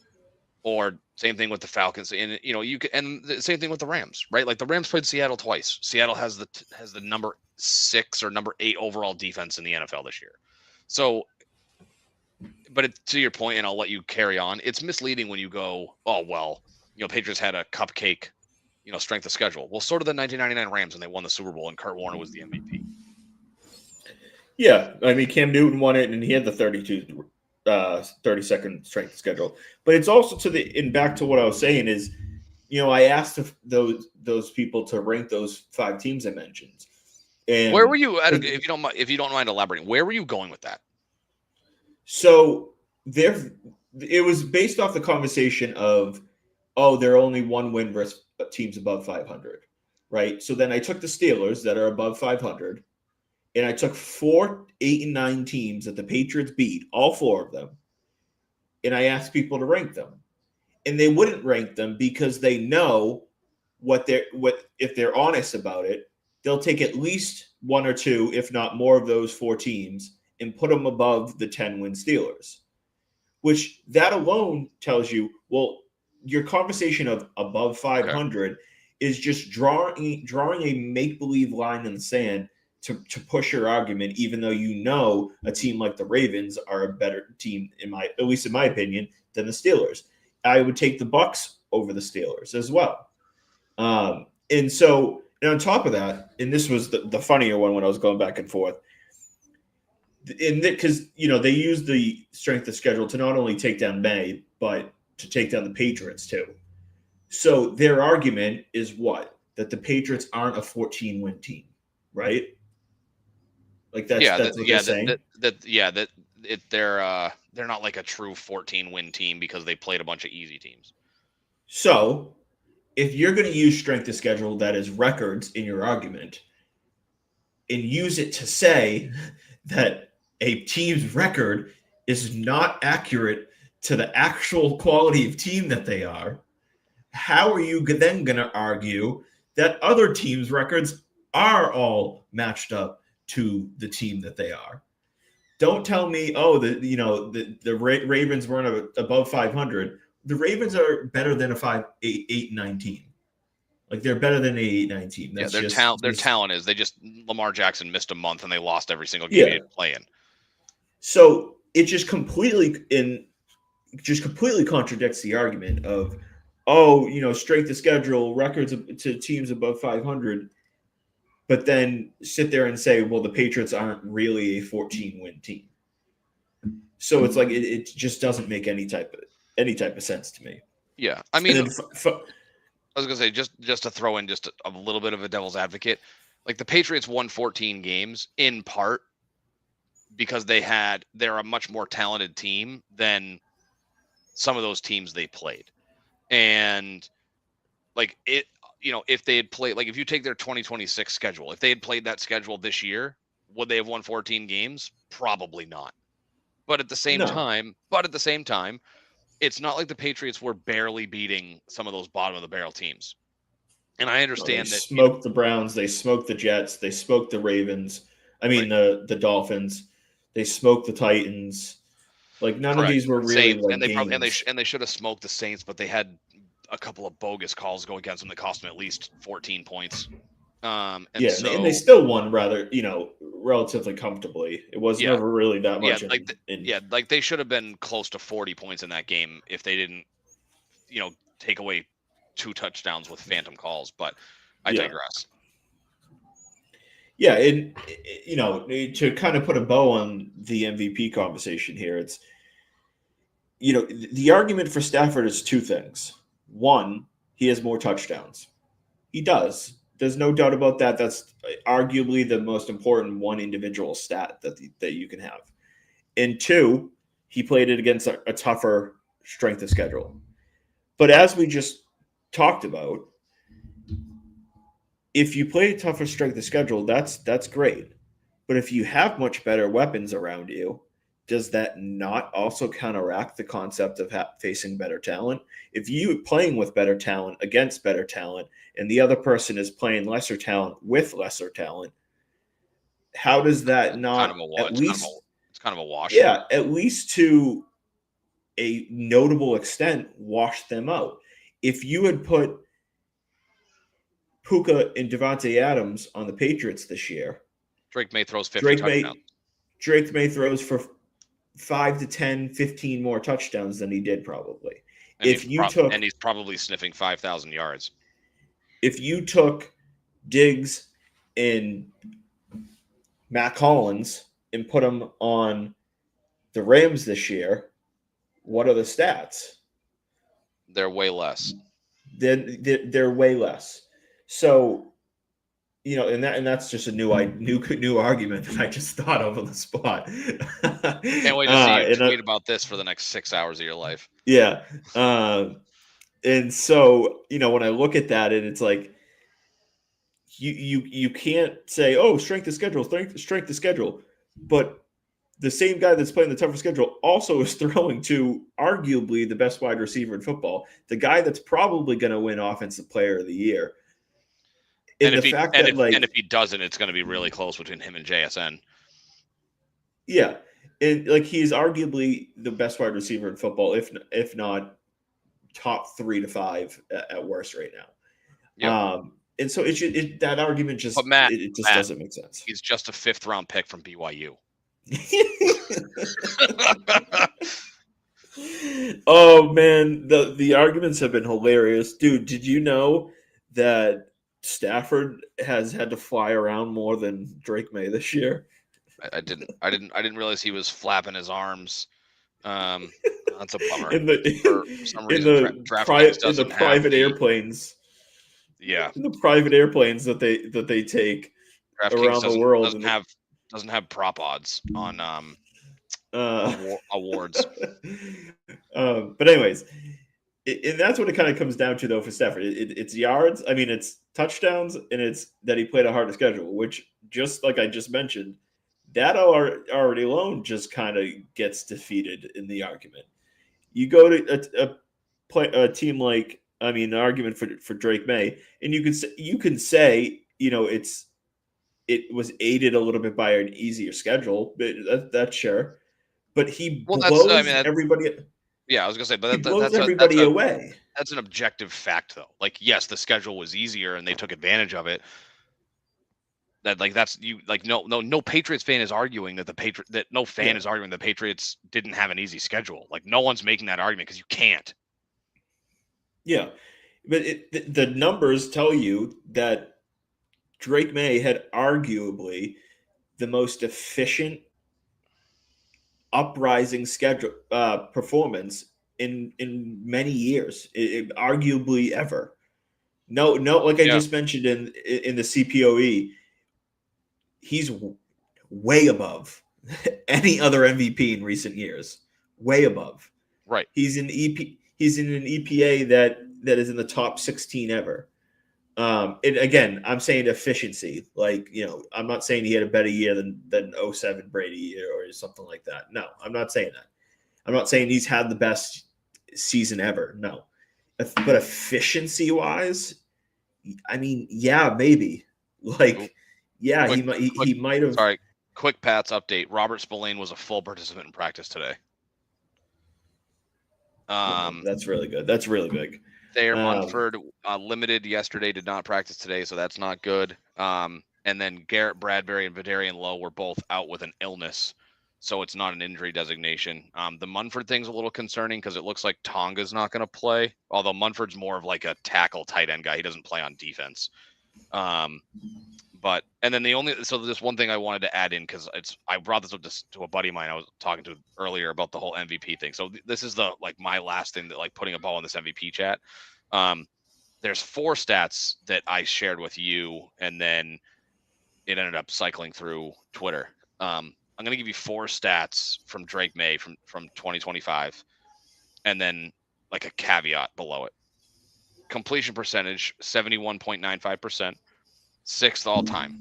Or same thing with the Falcons, and and the same thing with the Rams, right? Like the Rams played Seattle twice. Seattle has the number 6 or number 8 overall defense in the NFL this year. So, but to your point, and I'll let you carry on. It's misleading when you go, oh well, Patriots had a cupcake, strength of schedule. Well, sort of the 1999 Rams when they won the Super Bowl and Kurt Warner was the MVP. Yeah, I mean Cam Newton won it, and he had the 30-second strength schedule. But it's also back to what I was saying is, I asked those people to rank those 5 teams I mentioned. And where were you at? If you don't mind elaborating, where were you going with that? So it was based off the conversation of, there are only 1 win versus teams above 500, right? So then I took the Steelers that are above 500. And I took 4, 8, and 9 teams that the Patriots beat, all 4 of them, and I asked people to rank them. And they wouldn't rank them because they know if they're honest about it, they'll take at least 1 or 2, if not more, of those 4 teams and put them above the 10-win Steelers. Which that alone tells you, well, your conversation of above 500 is just drawing a make-believe line in the sand to push your argument, even though a team like the Ravens are a better team, at least in my opinion, than the Steelers. I would take the Bucs over the Steelers as well. And on top of that, and this was the funnier one when I was going back and forth, because they use the strength of schedule to not only take down May, but to take down the Patriots too. So their argument is that the Patriots aren't a 14-win team, right? Like that's what they're saying. They're not like a true 14-win team because they played a bunch of easy teams. So, if you're going to use strength of schedule that is records in your argument, and use it to say that a team's record is not accurate to the actual quality of team that they are, how are you then going to argue that other teams' records are all matched up to the team that they are? Don't tell me, the Ravens weren't above 500. The Ravens are better than a 8-9 team. Like they're better than an 8-9 team. That's their talent is Lamar Jackson missed a month and they lost every single game he didn't play in. So it just completely contradicts the argument of, strength of schedule, records to teams above 500. But then sit there and say, well, the Patriots aren't really a 14-win team. So it's like it just doesn't make any type of sense to me. Yeah, I mean, I was gonna say just to throw in just a little bit of a devil's advocate, like the Patriots won 14 games in part because they're a much more talented team than some of those teams they played, and like it. If they had played, like if you take their 2026 schedule, if they had played that schedule this year, would they have won 14 games? Probably not. But at the same time, it's not like the Patriots were barely beating some of those bottom of the barrel teams. And I understand they smoked the Browns, they smoked the Jets, they smoked the Ravens. I mean the Dolphins, they smoked the Titans. Like none of these were really Saints, and they should have smoked the Saints, but they had a couple of bogus calls go against them that cost them at least 14 points. And they still won relatively comfortably. It was never really that much. Like they should have been close to 40 points in that game if they didn't, take away 2 touchdowns with phantom calls. But I digress. Yeah, and to kind of put a bow on the MVP conversation here, it's the argument for Stafford is two things. One, he has more touchdowns. He does. There's no doubt about that. That's arguably the most important one individual stat that you can have. And two, he played it against a tougher strength of schedule. But as we just talked about, if you play a tougher strength of schedule, that's great. But if you have much better weapons around you, does that not also counteract the concept of facing better talent? If you playing with better talent against better talent, and the other person is playing lesser talent with lesser talent, how does that not at least it's kind of a wash? Yeah, at least to a notable extent, wash them out. If you had put Puka and Devontae Adams on the Patriots this year, Drake May throws 50 touchdowns. Drake May throws for 5 to 10, 15 more touchdowns than he did probably. And he's probably sniffing 5,000 yards. If you took Diggs and Matt Collins and put them on the Rams this year, what are the stats? They're way less. They're way less. So, and that's just a new argument that I just thought of on the spot. Can't wait to see you tweet about this for the next 6 hours of your life. Yeah. And so, when I look at that, and it's like, you can't say, oh, strength of schedule, but the same guy that's playing the tougher schedule also is throwing to arguably the best wide receiver in football, the guy that's probably going to win Offensive Player of the Year. And if he doesn't, it's going to be really close between him and JSN. Yeah, and he's arguably the best wide receiver in football, if not top 3 to 5 at worst right now. Yep. And so that argument just doesn't make sense. He's just a 5th round pick from BYU. Oh man, the arguments have been hilarious, dude. Did you know that Stafford has had to fly around more than Drake May this year? I didn't realize he was flapping his arms. That's a bummer. For some reason, in the private airplanes. Yeah, in the private airplanes that they take around the world doesn't have prop odds on awards. But anyways, and that's what it kind of comes down to, though, for Stafford. It's yards. I mean, it's touchdowns, and it's that he played a harder schedule, which, just like I just mentioned, that already alone just kind of gets defeated in the argument. You go to a team like, an argument for Drake May, and you can say, it was aided a little bit by an easier schedule, but that's sure. But he blows everybody. Yeah, I was gonna say, but that's everybody away. That's an objective fact, though. Yes, the schedule was easier, and they took advantage of it. No Patriots fan is arguing that no fan is arguing the Patriots didn't have an easy schedule. No one's making that argument because you can't. Yeah, but the numbers tell you that Drake May had arguably the most efficient uprising schedule performance in many years, arguably ever. No, I just mentioned in the CPOE, he's way above any other MVP in recent years. Way above. Right. He's in an EPA that is in the top 16 ever. And again, I'm saying efficiency. I'm not saying he had a better year than 07 Brady year or something like that. No, I'm not saying that. I'm not saying he's had the best season ever. No. But efficiency wise, yeah, maybe. He might have. Sorry, quick Pats update. Robert Spillane was a full participant in practice today. That's really good. That's really big. Thayer Munford limited yesterday, did not practice today, so that's not good. And then Garrett Bradbury and Vidarian Lowe were both out with an illness, so it's not an injury designation. The Munford thing's a little concerning because it looks like Tonga's not going to play, although Munford's more of a tackle tight end guy. He doesn't play on defense. But and then there's one thing I wanted to add in because I brought this up to a buddy of mine I was talking to earlier about the whole MVP thing. So this is my last thing that putting a ball in this MVP chat. There's 4 stats that I shared with you, and then it ended up cycling through Twitter. I'm going to give you 4 stats from Drake May from 2025, and then a caveat below it. Completion percentage 71.95%, 6th all time.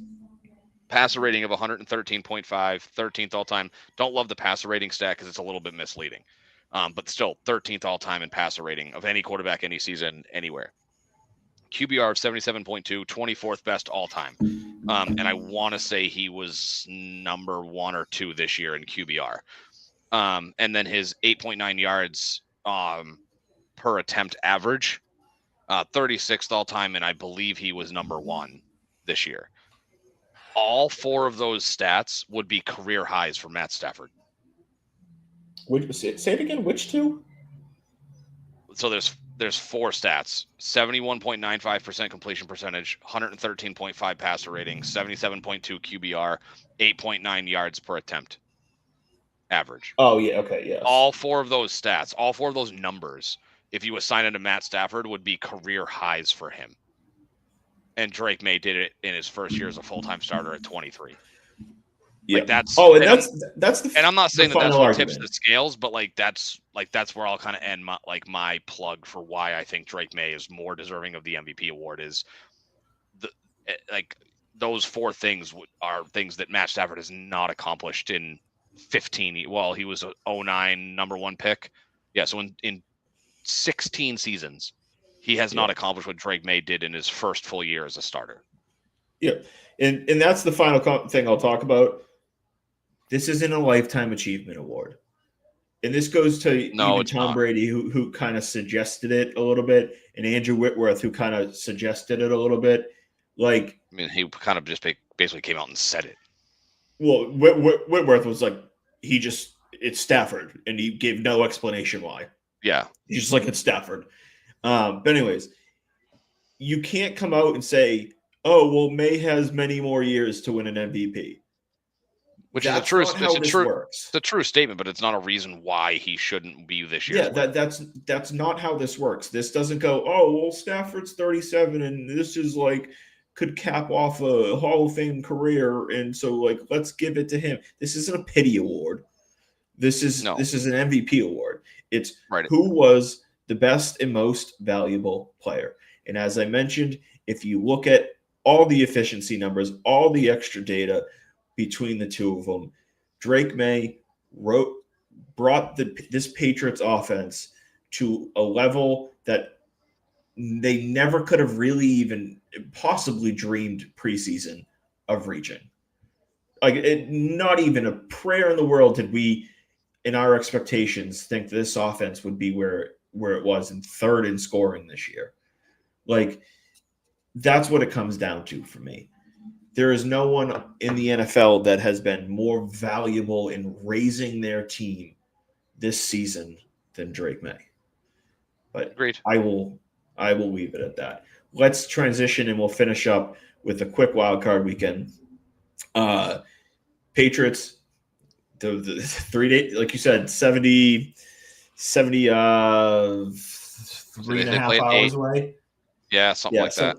Passer rating of 113.5, 13th all time. Don't love the passer rating stat because it's a little bit misleading, but still 13th all time in passer rating of any quarterback, any season, anywhere. QBR of 77.2, 24th best all time. And I want to say he was number 1 or 2 this year in QBR. And then his 8.9 yards per attempt average, 36th all time, and I believe he was number 1 this year. All 4 of those stats would be career highs for Matt Stafford. Say it again. Which 2? So there's 4 stats: 71.95% completion percentage, 113.5 passer rating, 77.2 QBR, 8.9 yards per attempt average. Oh yeah, okay, yes. All 4 of those stats, all 4 of those numbers, if you assign it to Matt Stafford, would be career highs for him. And Drake May did it in his first year as a full-time starter at 23. Yeah, that's the. And I'm not saying that's what argument. tips the scales, but that's where I'll kind of end my plug for why I think Drake May is more deserving of the MVP award. Is those 4 things are things that Matt Stafford has not accomplished in 15. Well, he was a 2009 number 1 pick. Yeah, so in 16 seasons, he has not accomplished what Drake May did in his first full year as a starter. Yeah, and that's the final thing I'll talk about. This isn't a lifetime achievement award, and this goes to Tom Brady, who kind of suggested it a little bit, and Andrew Whitworth, who kind of suggested it a little bit. He kind of just basically came out and said it. Well, Whitworth was it's Stafford, and he gave no explanation why. Yeah, he's just it's Stafford. But anyways, you can't come out and say, "Oh, well, May has many more years to win an MVP." Which is a true statement, but it's not a reason why he shouldn't be this year. Yeah, that's not how this works. This doesn't go, "Oh, well, Stafford's 37 and this is could cap off a Hall of Fame career, and so let's give it to him." This isn't a pity award. This is an MVP award. It's who was the best and most valuable player. And as I mentioned, if you look at all the efficiency numbers, all the extra data between the 2 of them, Drake May brought this Patriots offense to a level that they never could have really even possibly dreamed preseason of reaching. Not even a prayer in the world did we, in our expectations, think this offense would be where it was in 3rd in scoring this year. That's what it comes down to for me. There is no one in the NFL that has been more valuable in raising their team this season than Drake May. But agreed. I will leave it at that. Let's transition, and we'll finish up with a quick wild card weekend. Patriots, the 3 day, like you said, 73 and a half hours away. Yeah, something like that.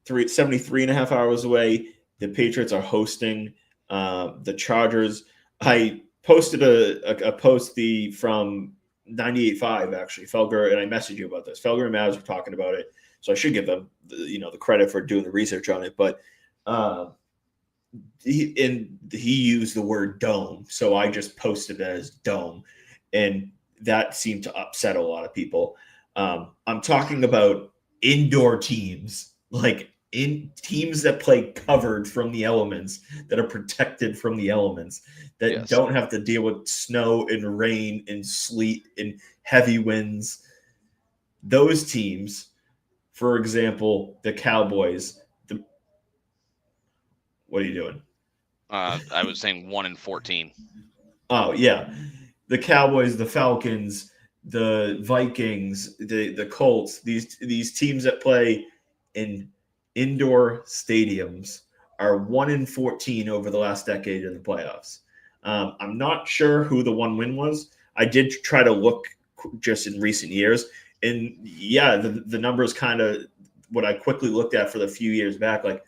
73 and a half hours away. The Patriots are hosting the Chargers. I posted a post from 98.5, actually, Felger, and I messaged you about this. Felger and Mavs were talking about it, so I should give them the credit for doing the research on it. But he used the word dome, so I just posted it as dome, and that seemed to upset a lot of people. I'm talking about indoor teams, in teams that play covered from the elements, that are protected from the elements, that don't have to deal with snow and rain and sleet and heavy winds. Those teams, for example, the Cowboys. What are you doing? I was saying 1-14. Oh yeah, the Cowboys, the Falcons, the Vikings, the Colts. These teams that play in indoor stadiums are 1-14 over the last decade in the playoffs. I'm not sure who the one win was. I did try to look just in recent years, and yeah, the numbers kind of what I quickly looked at for the few years back, like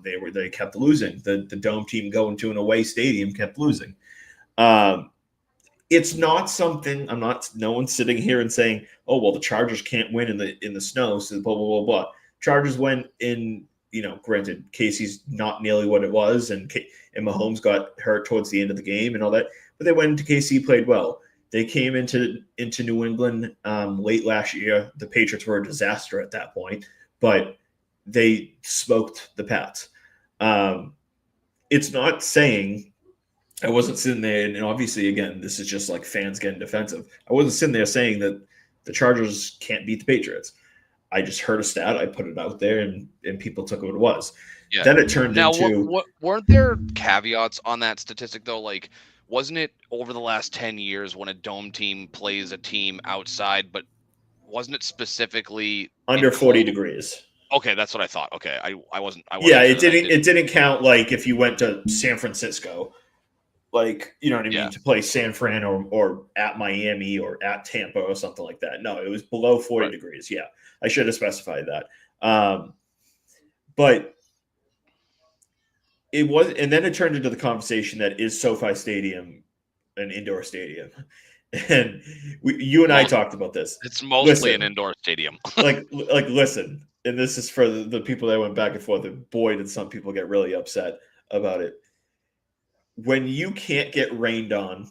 they kept losing. The dome team going to an away stadium kept losing. It's not something no one's sitting here and saying, oh, well, the Chargers can't win in the snow, so blah, blah, blah, blah. Chargers went in, granted, Casey's not nearly what it was, and Mahomes got hurt towards the end of the game and all that, but they went into KC, played well. They came into New England late last year. The Patriots were a disaster at that point, but they smoked the Pats. It's not saying I wasn't sitting there, and obviously, again, this is just like fans getting defensive. I wasn't sitting there saying that the Chargers can't beat the Patriots. I just heard a stat, I put it out there, and people took what it was. Yeah. Then it turned into weren't there caveats on that statistic though? Like, wasn't it over the last 10 years when a dome team plays a team outside, but wasn't it specifically under 40 degrees? Okay, that's what I thought. Okay, I wasn't yeah, it didn't count like if you went to San Francisco. Like, you know what I mean, yeah. To play San Fran or at Miami or at Tampa or something like that. No, it was below 40 degrees. Yeah, I should have specified that. But it was, and then it turned into the conversation that is SoFi Stadium an indoor stadium? And you and I talked about this. It's mostly an indoor stadium. Listen, and this is for the people that went back and forth. And boy, did some people get really upset about it. When you can't get rained on,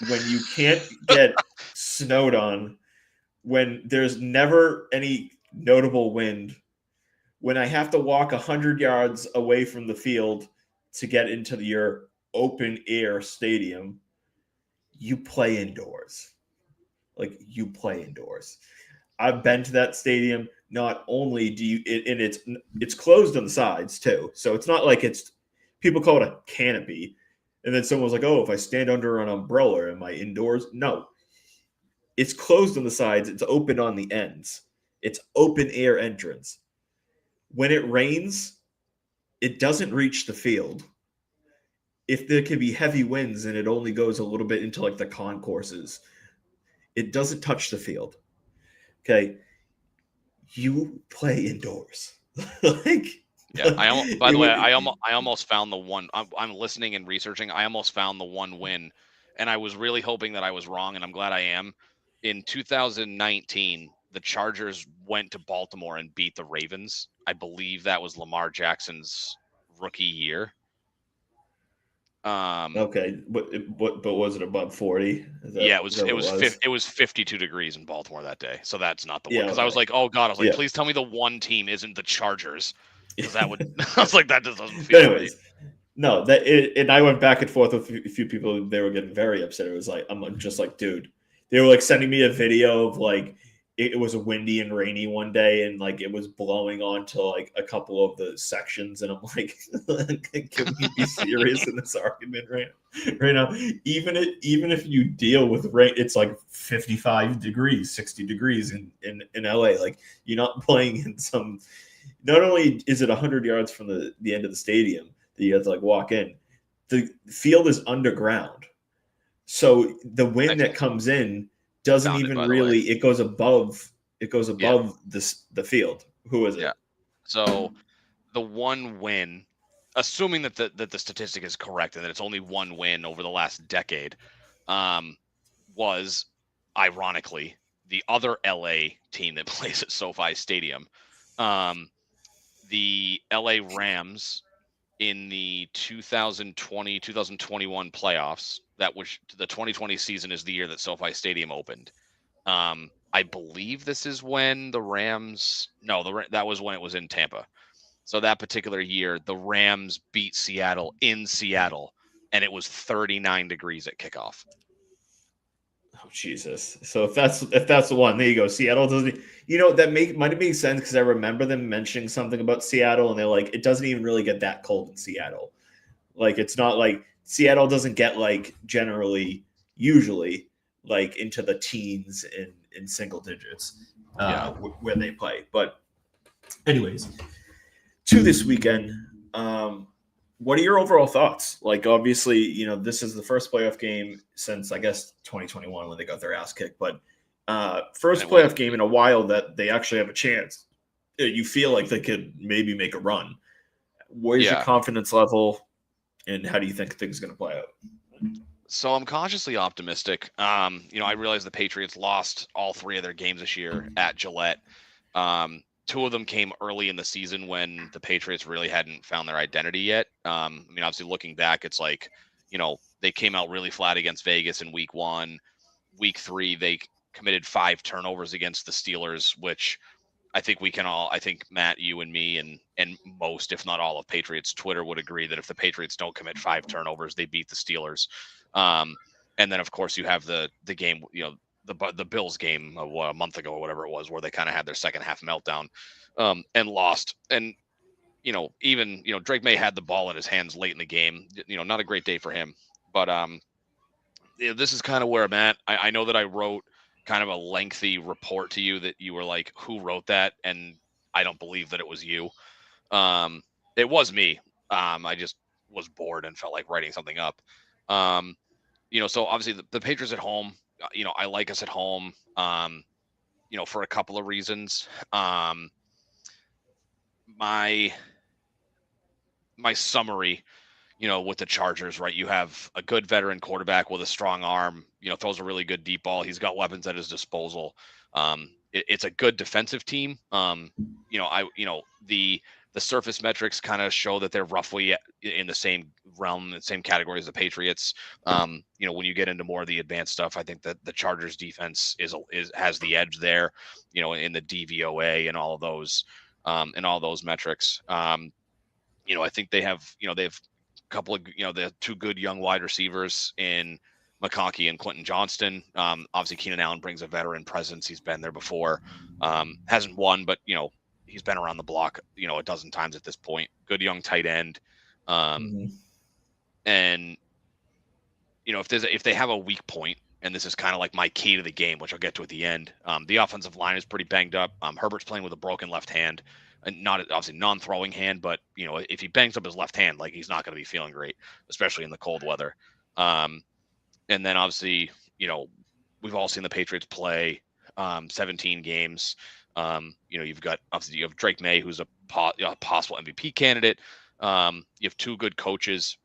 when you can't get snowed on, when there's never any notable wind, when I have to walk 100 yards away from the field to get into your open air stadium, you play indoors. Like, you play indoors. I've been to that stadium. Not only do you, and it's closed on the sides too. So it's not like it's, people call it a canopy. And then someone was like, oh, if I stand under an umbrella, am I indoors? No. It's closed on the sides. It's open on the ends. It's open air entrance. When it rains, it doesn't reach the field. If there can be heavy winds and it only goes a little bit into like the concourses, it doesn't touch the field. Okay. You play indoors. Yeah. By the way, I almost found the one. I'm listening and researching. I almost found the one win, and I was really hoping that I was wrong, and I'm glad I am. In 2019, the Chargers went to Baltimore and beat the Ravens. I believe that was Lamar Jackson's rookie year. Okay, but was it above 40? Yeah, it was 52 degrees in Baltimore that day, so that's not the one. Because I was like, oh god, I was like, please tell me the one team isn't the Chargers, because that would. I was like, that just doesn't feel. Anyways, right. No, and I went back and forth with a few people. They were getting very upset. It was like, I'm just like, dude, they were like sending me a video of like. It was windy and rainy one day, and like it was blowing onto like a couple of the sections, and I'm like, "Can we be serious in this argument right now? Even if you deal with rain, it's like 55 degrees, 60 degrees in LA. Like, you're not playing in some. Not only is it 100 yards from the end of the stadium that you have to like walk in, the field is underground, so the wind that comes in. Doesn't even really. It goes above. The field. Who is it? Yeah. So the one win, assuming that the statistic is correct and that it's only one win over the last decade, was ironically the other LA team that plays at SoFi Stadium, the LA Rams in the 2020-2021 playoffs. That was the 2020 season is the year that SoFi Stadium opened. I believe this is when the Rams. No, that was when it was in Tampa. So that particular year, the Rams beat Seattle in Seattle, and it was 39 degrees at kickoff. Oh, Jesus! So if that's the one, there you go. Seattle doesn't. That might make sense because I remember them mentioning something about Seattle, and they're like, it doesn't even really get that cold in Seattle. Like, it's not like Seattle doesn't get like usually like into the teens in single digits where they play. But anyways, to this weekend, What are your overall thoughts? Like, obviously, this is the first playoff game since, I guess, 2021 when they got their ass kicked, but first playoff game in a while that they actually have a chance. You feel like they could maybe make a run. Where's your confidence level, and how do you think things are going to play out? So I'm cautiously optimistic. I realize the Patriots lost all 3 of their games this year at Gillette. 2 of them came early in the season when the Patriots really hadn't found their identity yet. Obviously looking back, it's like, they came out really flat against Vegas in week 1. Week 3, they committed 5 turnovers against the Steelers, which I think Matt, you and me and most, if not all of Patriots Twitter would agree that if the Patriots don't commit 5 turnovers, they beat the Steelers. And then of course you have the game, the Bills game a month ago or whatever it was, where they kind of had their second half meltdown, and lost. And, even, Drake May had the ball in his hands late in the game, not a great day for him, but, this is kind of where I'm at. I know that I wrote kind of a lengthy report to you that you were like, who wrote that? And I don't believe that it was you. It was me. I just was bored and felt like writing something up. So obviously the Patriots at home, I like us at home, for a couple of reasons. My summary, with the Chargers, right? You have a good veteran quarterback with a strong arm, throws a really good deep ball. He's got weapons at his disposal. It's a good defensive team. The surface metrics kind of show that they're roughly in the same realm, the same category as the Patriots. When you get into more of the advanced stuff, I think that the Chargers defense has the edge there, in the DVOA and all of those, and all those metrics. I think they have a couple of, they have 2 good young wide receivers in McConkey and Quentin Johnston. Obviously Keenan Allen brings a veteran presence. He's been there before. Hasn't won, but he's been around the block, a dozen times at this point. Good young tight end. And, if they have a weak point, and this is kind of like my key to the game, which I'll get to at the end, the offensive line is pretty banged up. Herbert's playing with a broken left hand, and not obviously non-throwing hand, but, if he bangs up his left hand, like, he's not going to be feeling great, especially in the cold weather. And then obviously, we've all seen the Patriots play 17 games. You have Drake May, who's a possible MVP candidate. You have 2 good coaches.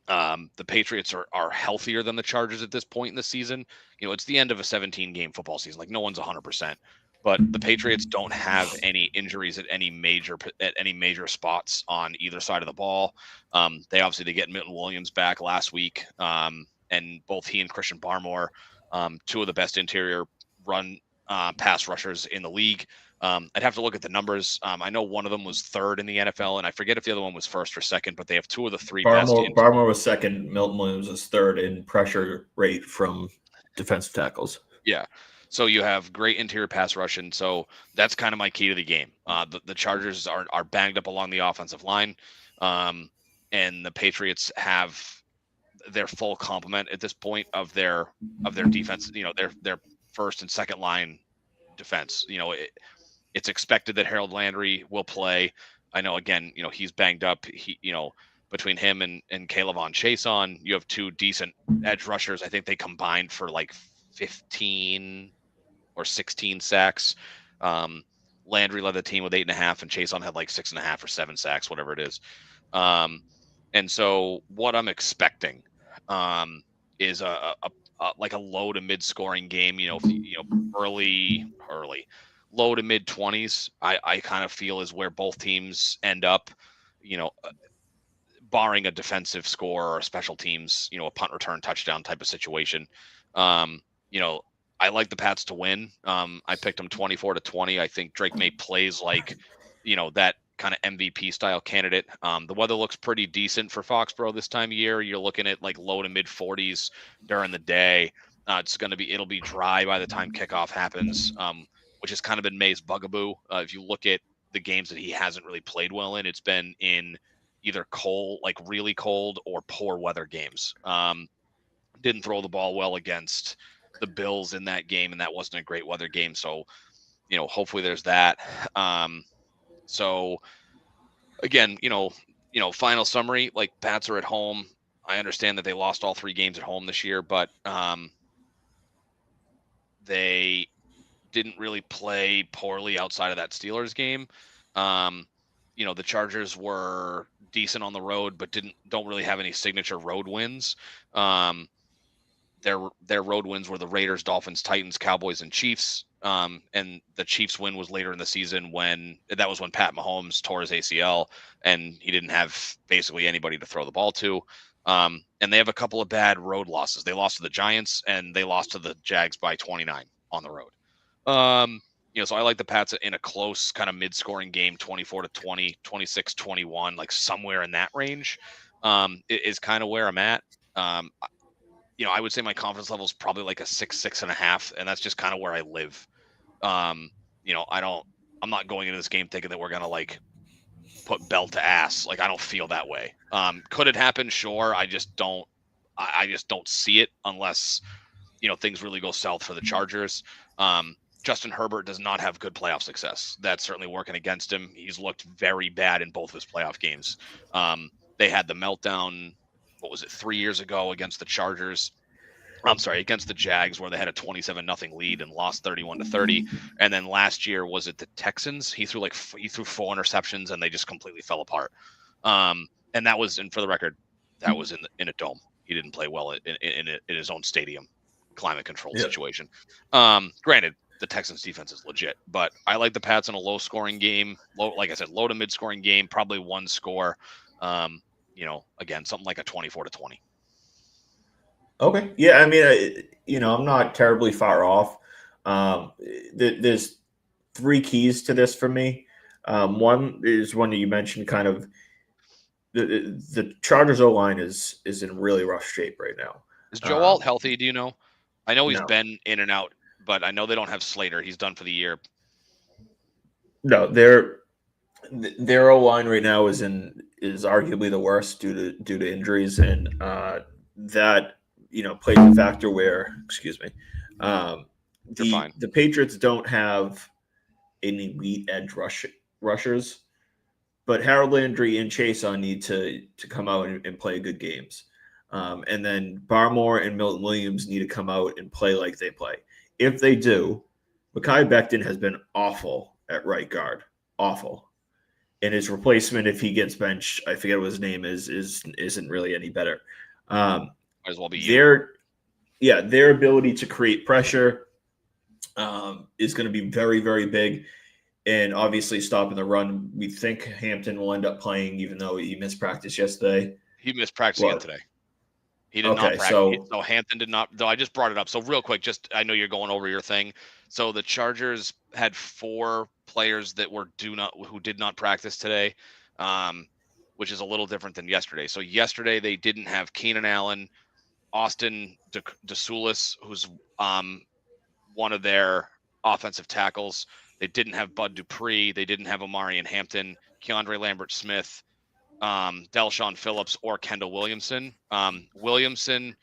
The Patriots are healthier than the Chargers at this point in the season. It's the end of a 17-game football season. Like, no one's 100%, but the Patriots don't have any injuries at any major spots on either side of the ball. They get Milton Williams back last week, and both he and Christian Barmore, 2 of the best interior run pass rushers in the league. I'd have to look at the numbers. I know one of them was 3rd in the NFL, and I forget if the other one was 1st or 2nd, but they have 2 of the 3 best. Barmore was 2nd. Milton Williams was 3rd in pressure rate from defensive tackles. Yeah. So you have great interior pass rush, and so that's kind of my key to the game. The Chargers are banged up along the offensive line, and the Patriots have their full complement at this point of their defense. Their first and second line defense. It's expected that Harold Landry will play. I know, again, he's banged up. Between him and Kayvon Chason, you have 2 decent edge rushers. I think they combined for like 15 or 16 sacks. Landry led the team with 8.5, and Chason had like 6.5 or 7 sacks, whatever it is. And so what I'm expecting is a low to mid scoring game, early, low to mid 20s. I kind of feel is where both teams end up, barring a defensive score or a special teams, a punt return touchdown type of situation. I like the Pats to win. I picked them 24-20. I think Drake May plays like, that kind of MVP style candidate. The weather looks pretty decent for Foxborough this time of year. You're looking at like low to mid 40s during the day. It'll be dry by the time kickoff happens, which has kind of been May's bugaboo. If you look at the games that he hasn't really played well in, it's been in either cold, like really cold, or poor weather games. Didn't throw the ball well against the Bills in that game, and that wasn't a great weather game. So, hopefully there's that. So again, final summary, like Pats are at home. I understand that they lost all 3 games at home this year, but they didn't really play poorly outside of that Steelers game. The Chargers were decent on the road, but don't really have any signature road wins. Their road wins were the Raiders, Dolphins, Titans, Cowboys, and Chiefs. And the Chiefs win was later in the season when Pat Mahomes tore his ACL and he didn't have basically anybody to throw the ball to. And they have a couple of bad road losses. They lost to the Giants and they lost to the Jags by 29 on the road. So I like the Pats in a close kind of mid-scoring game, 24-20, 26-21, like somewhere in that range, is kind of where I'm at. I would say my confidence level is probably like a 6.5, and that's just kind of where I live. I'm not going into this game thinking that we're going to like put belt to ass. Like, I don't feel that way. Could it happen? Sure. I just don't see it unless, things really go south for the Chargers. Justin Herbert does not have good playoff success. That's certainly working against him. He's looked very bad in both of his playoff games. They had the meltdown, 3 years ago against the Jags, where they had a 27-0 lead and lost 31-30. And then last year, was it the Texans? He threw 4 interceptions and they just completely fell apart. And that was, and for the record, that was in a dome. He didn't play well in his own stadium, climate controlled situation. Granted, the Texans defense is legit, but I like the Pats in a low scoring game. Like I said, low to mid scoring game, probably 1 score. Again, something like a 24-20. Okay. Yeah. I mean, I'm not terribly far off. There's 3 keys to this for me. One is one that you mentioned, kind of the Chargers O-line is in really rough shape right now. Is Joe Alt healthy? Do you know? I know he's No. been in and out, but I know they don't have Slater. He's done for the year. No, their O-line right now is arguably the worst due to injuries, and that plays a factor where, the Patriots don't have an elite edge rushers, but Harold Landry and Chase on need to come out and play good games. And then Barmore and Milton Williams need to come out and play like they play. If they do, Mekhi Becton has been awful at right guard. Awful. And his replacement, if he gets benched, I forget what his name isn't really any better. Might as well be their ability to create pressure is going to be very, very big. And obviously stopping the run, we think Hampton will end up playing, even though he missed practice yesterday. He missed practice again today. He did not practice. So Hampton did not, though I just brought it up. So real quick, I know you're going over your thing. So the Chargers had 4 players that who did not practice today, which is a little different than yesterday. So yesterday they didn't have Keenan Allen, Austin DeSulis, who's one of their offensive tackles. They didn't have Bud Dupree. They didn't have Omarion Hampton, Keandre Lambert-Smith, Delshon Phillips, or Kendall Williamson. Williamson,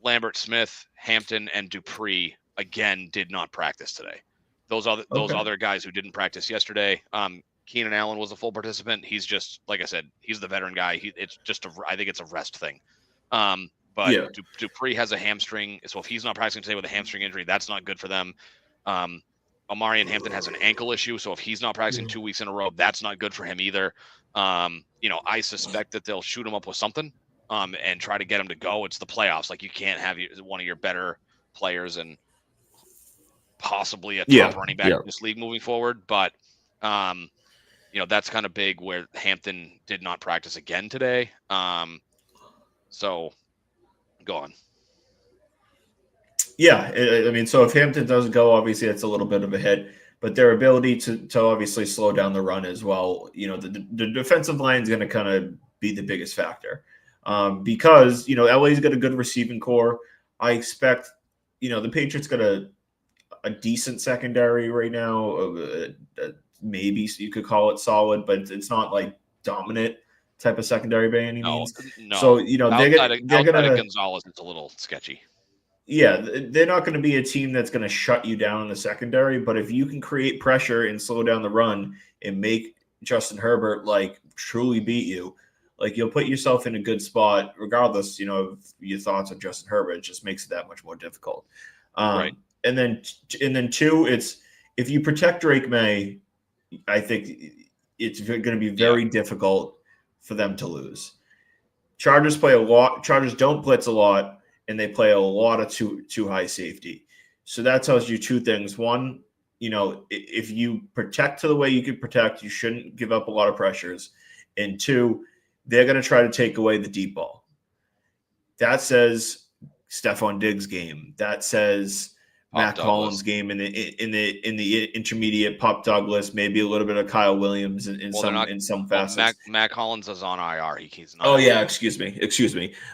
Lambert-Smith, Hampton, and Dupree again did not practice today. Those other guys who didn't practice yesterday. Keenan Allen was a full participant. He's just, like I said, he's the veteran guy. I think it's a rest thing. Dupree has a hamstring, so if he's not practicing today with a hamstring injury, that's not good for them. Omarion Hampton has an ankle issue, so if he's not practicing 2 weeks in a row, that's not good for him either. I suspect that they'll shoot him up with something and try to get him to go. It's the playoffs. Like, you can't have one of your better players and possibly a top running back in this league moving forward. But, that's kind of big where Hampton did not practice again today. So go on. Yeah, I mean, so if Hampton doesn't go, obviously it's a little bit of a hit, but their ability to obviously slow down the run as well, the defensive line is going to kind of be the biggest factor because, LA's got a good receiving core. I expect, the Patriots got a decent secondary right now. Maybe you could call it solid, but it's not like dominant type of secondary by any means. No. So, they're gonna Gonzalez, it's a little sketchy. Yeah, they're not going to be a team that's going to shut you down in the secondary, but if you can create pressure and slow down the run and make Justin Herbert truly beat you, Like you'll put yourself in a good spot, regardless, of your thoughts on Justin Herbert. It just makes it that much more difficult. Right. And then two, it's if you protect Drake May, I think it's going to be Yeah. very difficult for them to lose. Chargers play a lot. Chargers don't blitz a lot, and they play a lot of too high safety. So that tells you two things. One, if you protect to the way you could protect, you shouldn't give up a lot of pressures. And two, they're going to try to take away the deep ball. That says Stephon Diggs game. That says Matt Collins game in the intermediate. Pop Douglas, maybe a little bit of Kyle Williams in some facets. Matt Collins is on IR. He's not. Oh yeah, excuse me.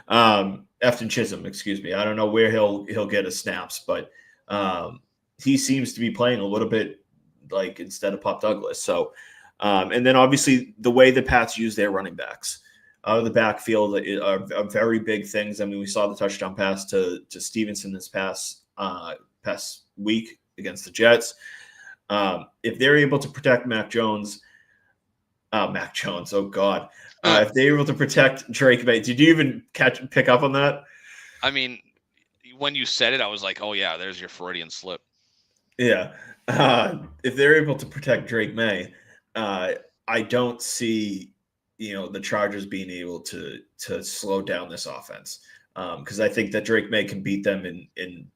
Efton Chisholm, excuse me. I don't know where he'll get his snaps, but he seems to be playing a little bit like instead of Pop Douglas. So, and then obviously the way the Pats use their running backs out of the backfield are very big things. I mean, we saw the touchdown pass to Stevenson this past week against the Jets. If they're able to protect Mac Jones, oh God. If they're able to protect Drake May, did you even pick up on that? I mean, when you said it, I was like, oh yeah, there's your Freudian slip. Yeah. If they're able to protect Drake May, I don't see, the Chargers being able to slow down this offense. Because I think that Drake May can beat them in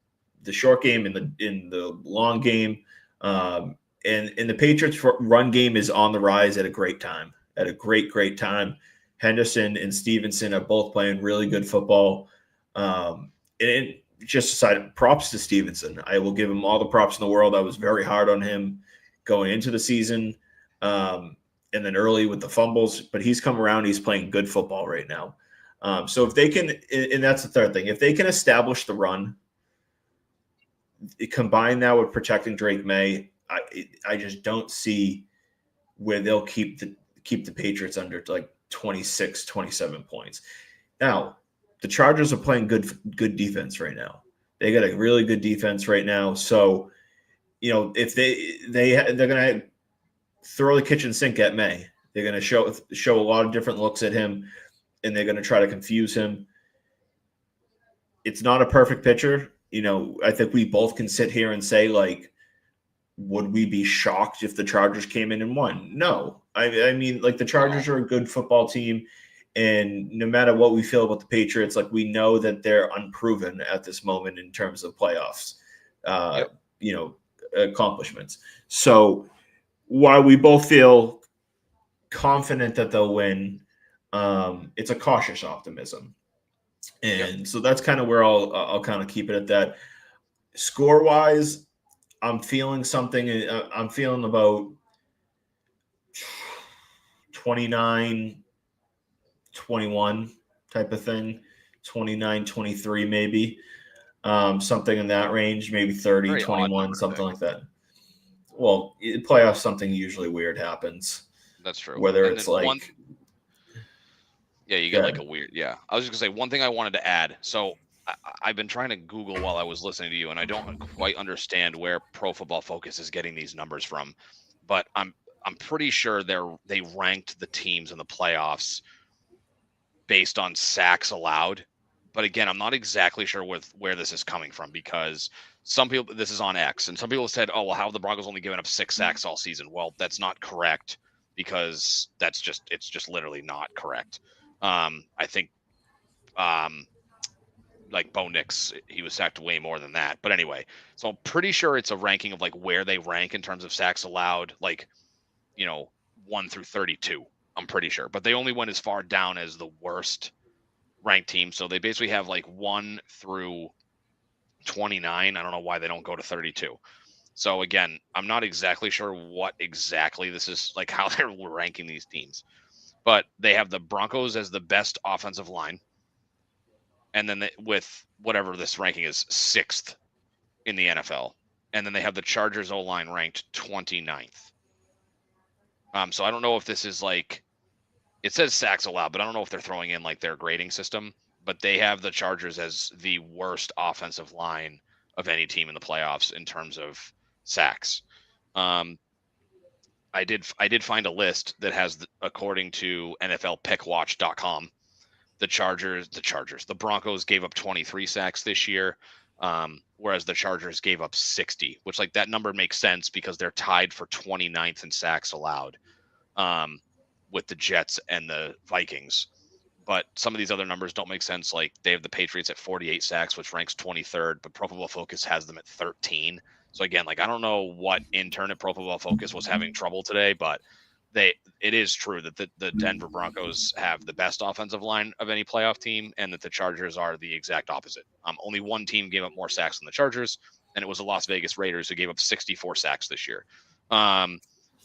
the short game, in the long game. And the Patriots run game is on the rise at a great time. At a great time. Henderson and Stevenson are both playing really good football. And just aside, props to Stevenson. I will give him all the props in the world. I was very hard on him going into the season, and then early with the fumbles. But he's come around. He's playing good football right now. So if they can, and that's the third thing, if they can establish the run, combine that with protecting Drake May, I just don't see where they'll keep the Patriots under like 26, 27 points. Now, the Chargers are playing good defense right now. They got a really good defense right now. So, if they're going to throw the kitchen sink at May, they're going to show a lot of different looks at him, and they're going to try to confuse him. It's not a perfect picture. I think we both can sit here and say, like, would we be shocked if the Chargers came in and won? No. I mean, like, the Chargers are a good football team, and no matter what we feel about the Patriots, like, we know that they're unproven at this moment in terms of playoffs, accomplishments. So while we both feel confident that they'll win, it's a cautious optimism. And so that's kind of where I'll kind of keep it at that. Score-wise, I'm feeling something. I'm feeling about 29-21 type of thing, 29-23 maybe, something in that range, maybe 30-21, something like that. Well, in playoffs, something usually weird happens. That's true. Whether it's like... you get like a weird... Yeah. I was just going to say, one thing I wanted to add. So I've been trying to Google while I was listening to you, and I don't quite understand where Pro Football Focus is getting these numbers from. But I'm pretty sure they ranked the teams in the playoffs based on sacks allowed. But again, I'm not exactly sure where this is coming from, because some people, this is on X, and some people said, oh, well, how have the Broncos only given up 6 sacks all season? Well, that's not correct, because it's just literally not correct. I think like Bo Nix, he was sacked way more than that. But anyway, so I'm pretty sure it's a ranking of like where they rank in terms of sacks allowed, like, 1 through 32. I'm pretty sure, but they only went as far down as the worst ranked team. So they basically have like 1 through 29. I don't know why they don't go to 32. So again, I'm not exactly sure what exactly this is, like how they're ranking these teams, but they have the Broncos as the best offensive line. And then with whatever this ranking is, 6th in the NFL. And then they have the Chargers O-line ranked 29th. So I don't know if this is like, it says sacks allowed, but I don't know if they're throwing in like their grading system. But they have the Chargers as the worst offensive line of any team in the playoffs in terms of sacks. I did find a list that has, according to NFLPickWatch.com, the Broncos gave up 23 sacks this year, whereas the Chargers gave up 60, which like that number makes sense because they're tied for 29th in sacks allowed, with the Jets and the Vikings. But some of these other numbers don't make sense. Like they have the Patriots at 48 sacks, which ranks 23rd, but Pro Football Focus has them at 13. So again, like I don't know what intern at Pro Football Focus was having trouble today, but it is true that the Denver Broncos have the best offensive line of any playoff team, and that the Chargers are the exact opposite. Only one team gave up more sacks than the Chargers, and it was the Las Vegas Raiders who gave up 64 sacks this year.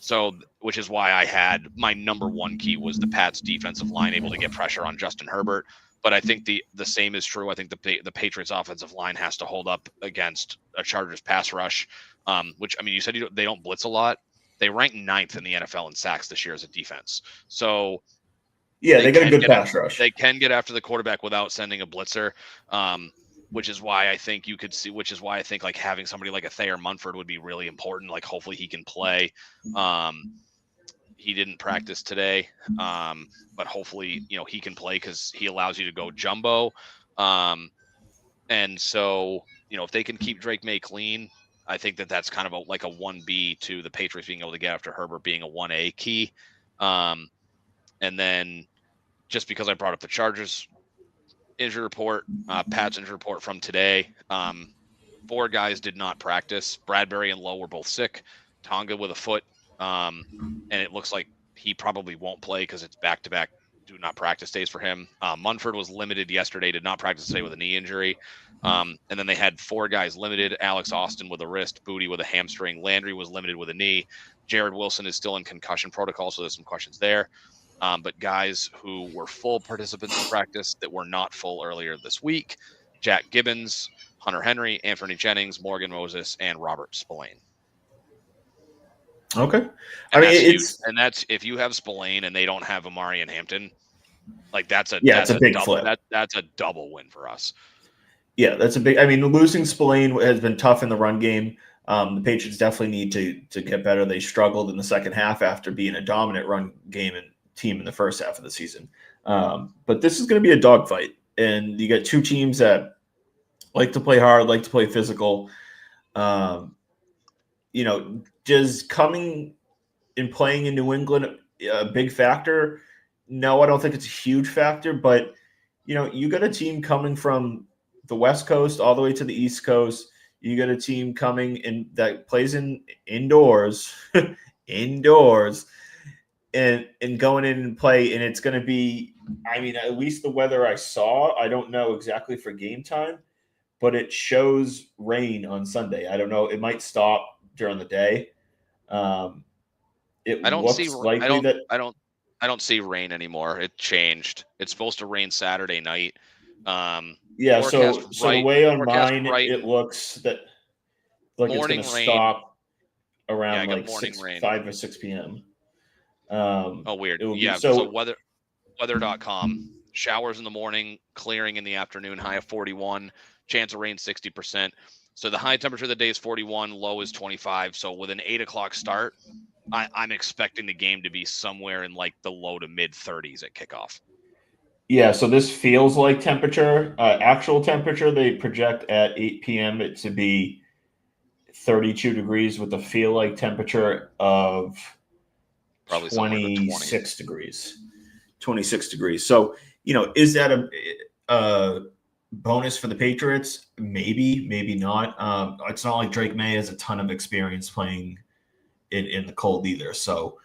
So, which is why I had my number one key was the Pats defensive line able to get pressure on Justin Herbert. But I think the same is true. I think the Patriots offensive line has to hold up against a Chargers pass rush, which, I mean, you said they don't blitz a lot. They rank 9th in the NFL in sacks this year as a defense. So yeah, they got a good pass rush. They can get after the quarterback without sending a blitzer, which is why I think like having somebody like a Thayer Munford would be really important. Like hopefully he can play. He didn't practice today, but hopefully, he can play because he allows you to go jumbo. And so, if they can keep Drake May clean, I think that's kind of like a 1B to the Patriots being able to get after Herbert being a 1A key. And then just because I brought up the Chargers injury report, Pat's injury report from today, 4 guys did not practice. Bradbury and Lowe were both sick. Tonga with a foot. And it looks like he probably won't play because it's back-to-back do not practice days for him. Munford was limited yesterday, did not practice today with a knee injury. And then they had 4 guys limited: Alex Austin with a wrist, Booty with a hamstring, Landry was limited with a knee. Jared Wilson is still in concussion protocol, so there's some questions there. But guys who were full participants in practice that were not full earlier this week: Jack Gibbons, Hunter Henry, Anthony Jennings, Morgan Moses, and Robert Spillane. Okay. That's if you have Spillane and they don't have Amari and Hampton, like that's a big double, flip. That's a double win for us. Yeah, that's a big. I mean, losing Spillane has been tough in the run game. The Patriots definitely need to get better. They struggled in the second half after being a dominant run game and team in the first half of the season. But this is going to be a dogfight, and you got 2 teams that like to play hard, like to play physical. Does coming and playing in New England a big factor? No, I don't think it's a huge factor, but you got a team coming from the West Coast all the way to the East Coast. You got a team coming in that plays indoors, and going in and play, and it's going to be, I mean, at least the weather I saw, I don't know exactly for game time, but it shows rain on Sunday. I don't know. It might stop during the day. I don't see rain anymore. It changed. It's supposed to rain Saturday night. Yeah, so the way on mine, it looks that like it's going to stop around like 5 or 6 p.m. Weird. Yeah, so weather.com, showers in the morning, clearing in the afternoon, high of 41, chance of rain 60%. So the high temperature of the day is 41, low is 25. So with an 8 o'clock start, I'm expecting the game to be somewhere in like the low to mid 30s at kickoff. Yeah, so this feels like temperature. Actual temperature, they project at 8 p.m. it to be 32 degrees with a feel like temperature of probably 26 degrees. 26 degrees. So, is that a bonus for the Patriots? Maybe not. It's not like Drake May has a ton of experience playing in the cold either. So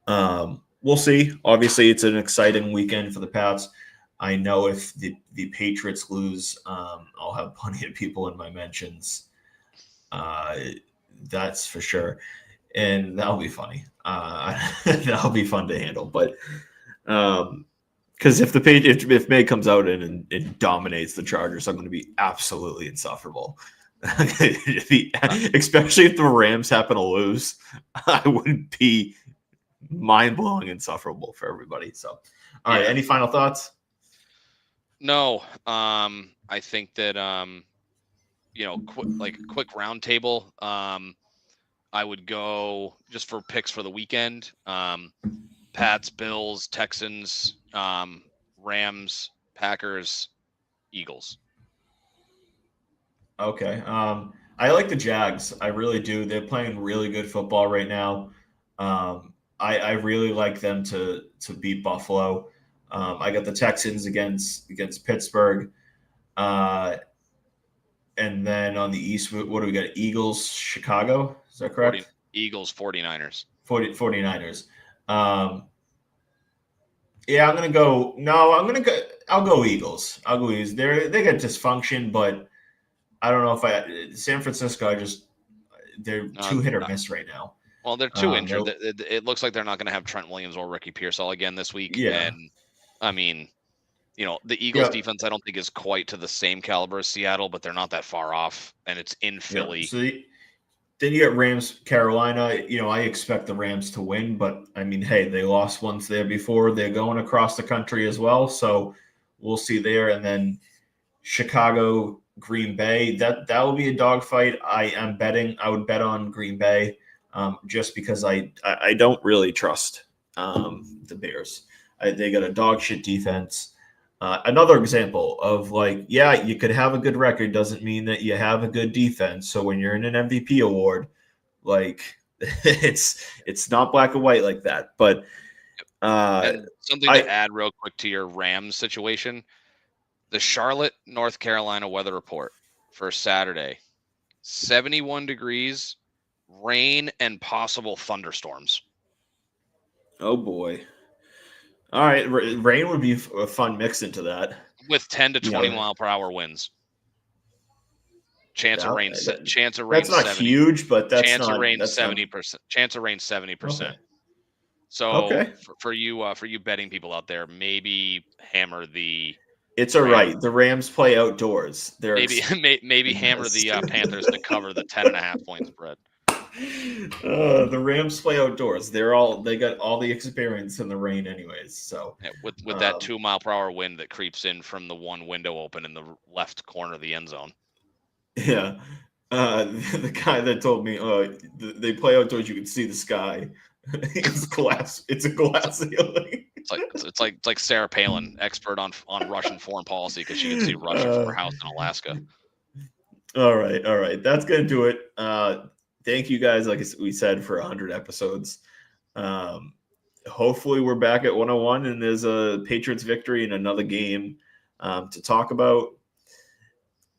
we'll see. Obviously, it's an exciting weekend for the Pats. I know if the Patriots lose, I'll have plenty of people in my mentions. That's for sure. And that'll be funny. That'll be fun to handle. But because if May comes out and dominates the Chargers, I'm going to be absolutely insufferable. Especially if the Rams happen to lose, I would be mind-blowing insufferable for everybody. So, all right, any final thoughts? No, I think that quick roundtable. I would go just for picks for the weekend. Pats, Bills, Texans, Rams, Packers, Eagles. Okay. I like the Jags. I really do. They're playing really good football right now. I really like them to beat Buffalo. I got the Texans against Pittsburgh. And then on the East, what do we got? Eagles, Chicago. Is that correct? Eagles, 49ers. 49ers. Yeah, I'm gonna go. No, I'm gonna go. I'll go Eagles. I'll go Eagles. They got dysfunction, but I don't know if San Francisco. They're too hit or miss right now. Well, they're too injured. It looks like they're not going to have Trent Williams or Ricky Pearsall again this week. Yeah. And I mean, the Eagles defense I don't think is quite to the same caliber as Seattle, but they're not that far off, and it's in Philly. So then you get Rams, Carolina. I expect the Rams to win, but I mean, hey, they lost once there before. They're going across the country as well, so we'll see there. And then Chicago, Green Bay. That will be a dogfight. I would bet on Green Bay, just because I don't really trust the Bears. They got a dog shit defense. Another example of you could have a good record doesn't mean that you have a good defense. So when you're in an MVP award, it's not black and white like that. But and something to add real quick to your Rams situation, the Charlotte, North Carolina weather report for Saturday, 71 degrees, rain, and possible thunderstorms. Oh boy. All right, rain would be a fun mix into that. With 10 to 20 mile per hour winds. Chance of rain. Chance of rain. That's not 70. Huge, but that's chance not, of rain that's 70%. Chance of rain 70%. Okay. So for you betting people out there, maybe hammer the. It's all right. The Rams play outdoors. Maybe hammer the Panthers to cover the 10.5 point spread. The Rams play outdoors. They got all the experience in the rain anyways. So with that 2 mile per hour wind that creeps in from the one window open in the left corner of the end zone. Yeah. The guy that told me they play outdoors, you can see the sky. It's glass. It's a glass ceiling. It's like Sarah Palin, expert on Russian foreign policy, because she can see Russia from her house in Alaska. All right. That's gonna do it. Thank you guys, like we said, for 100 episodes. Hopefully we're back at 101 and there's a Patriots victory in another game to talk about.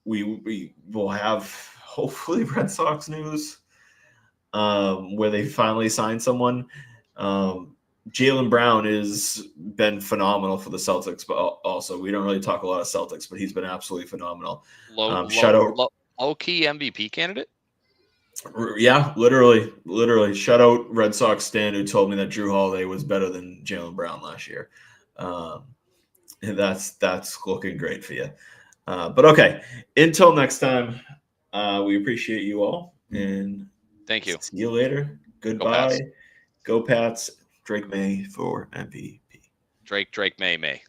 We will have hopefully Red Sox news where they finally signed someone. Jaylen Brown has been phenomenal for the Celtics, but also we don't really talk a lot of Celtics, but he's been absolutely phenomenal. Low-key MVP candidate? Yeah, literally. Shout out Red Sox Stan, who told me that Drew Holiday was better than Jaylen Brown last year. And that's looking great for you. But okay, until next time, we appreciate you all, and thank you. See you later. Goodbye. Go Pats. Drake May for MVP. Drake May.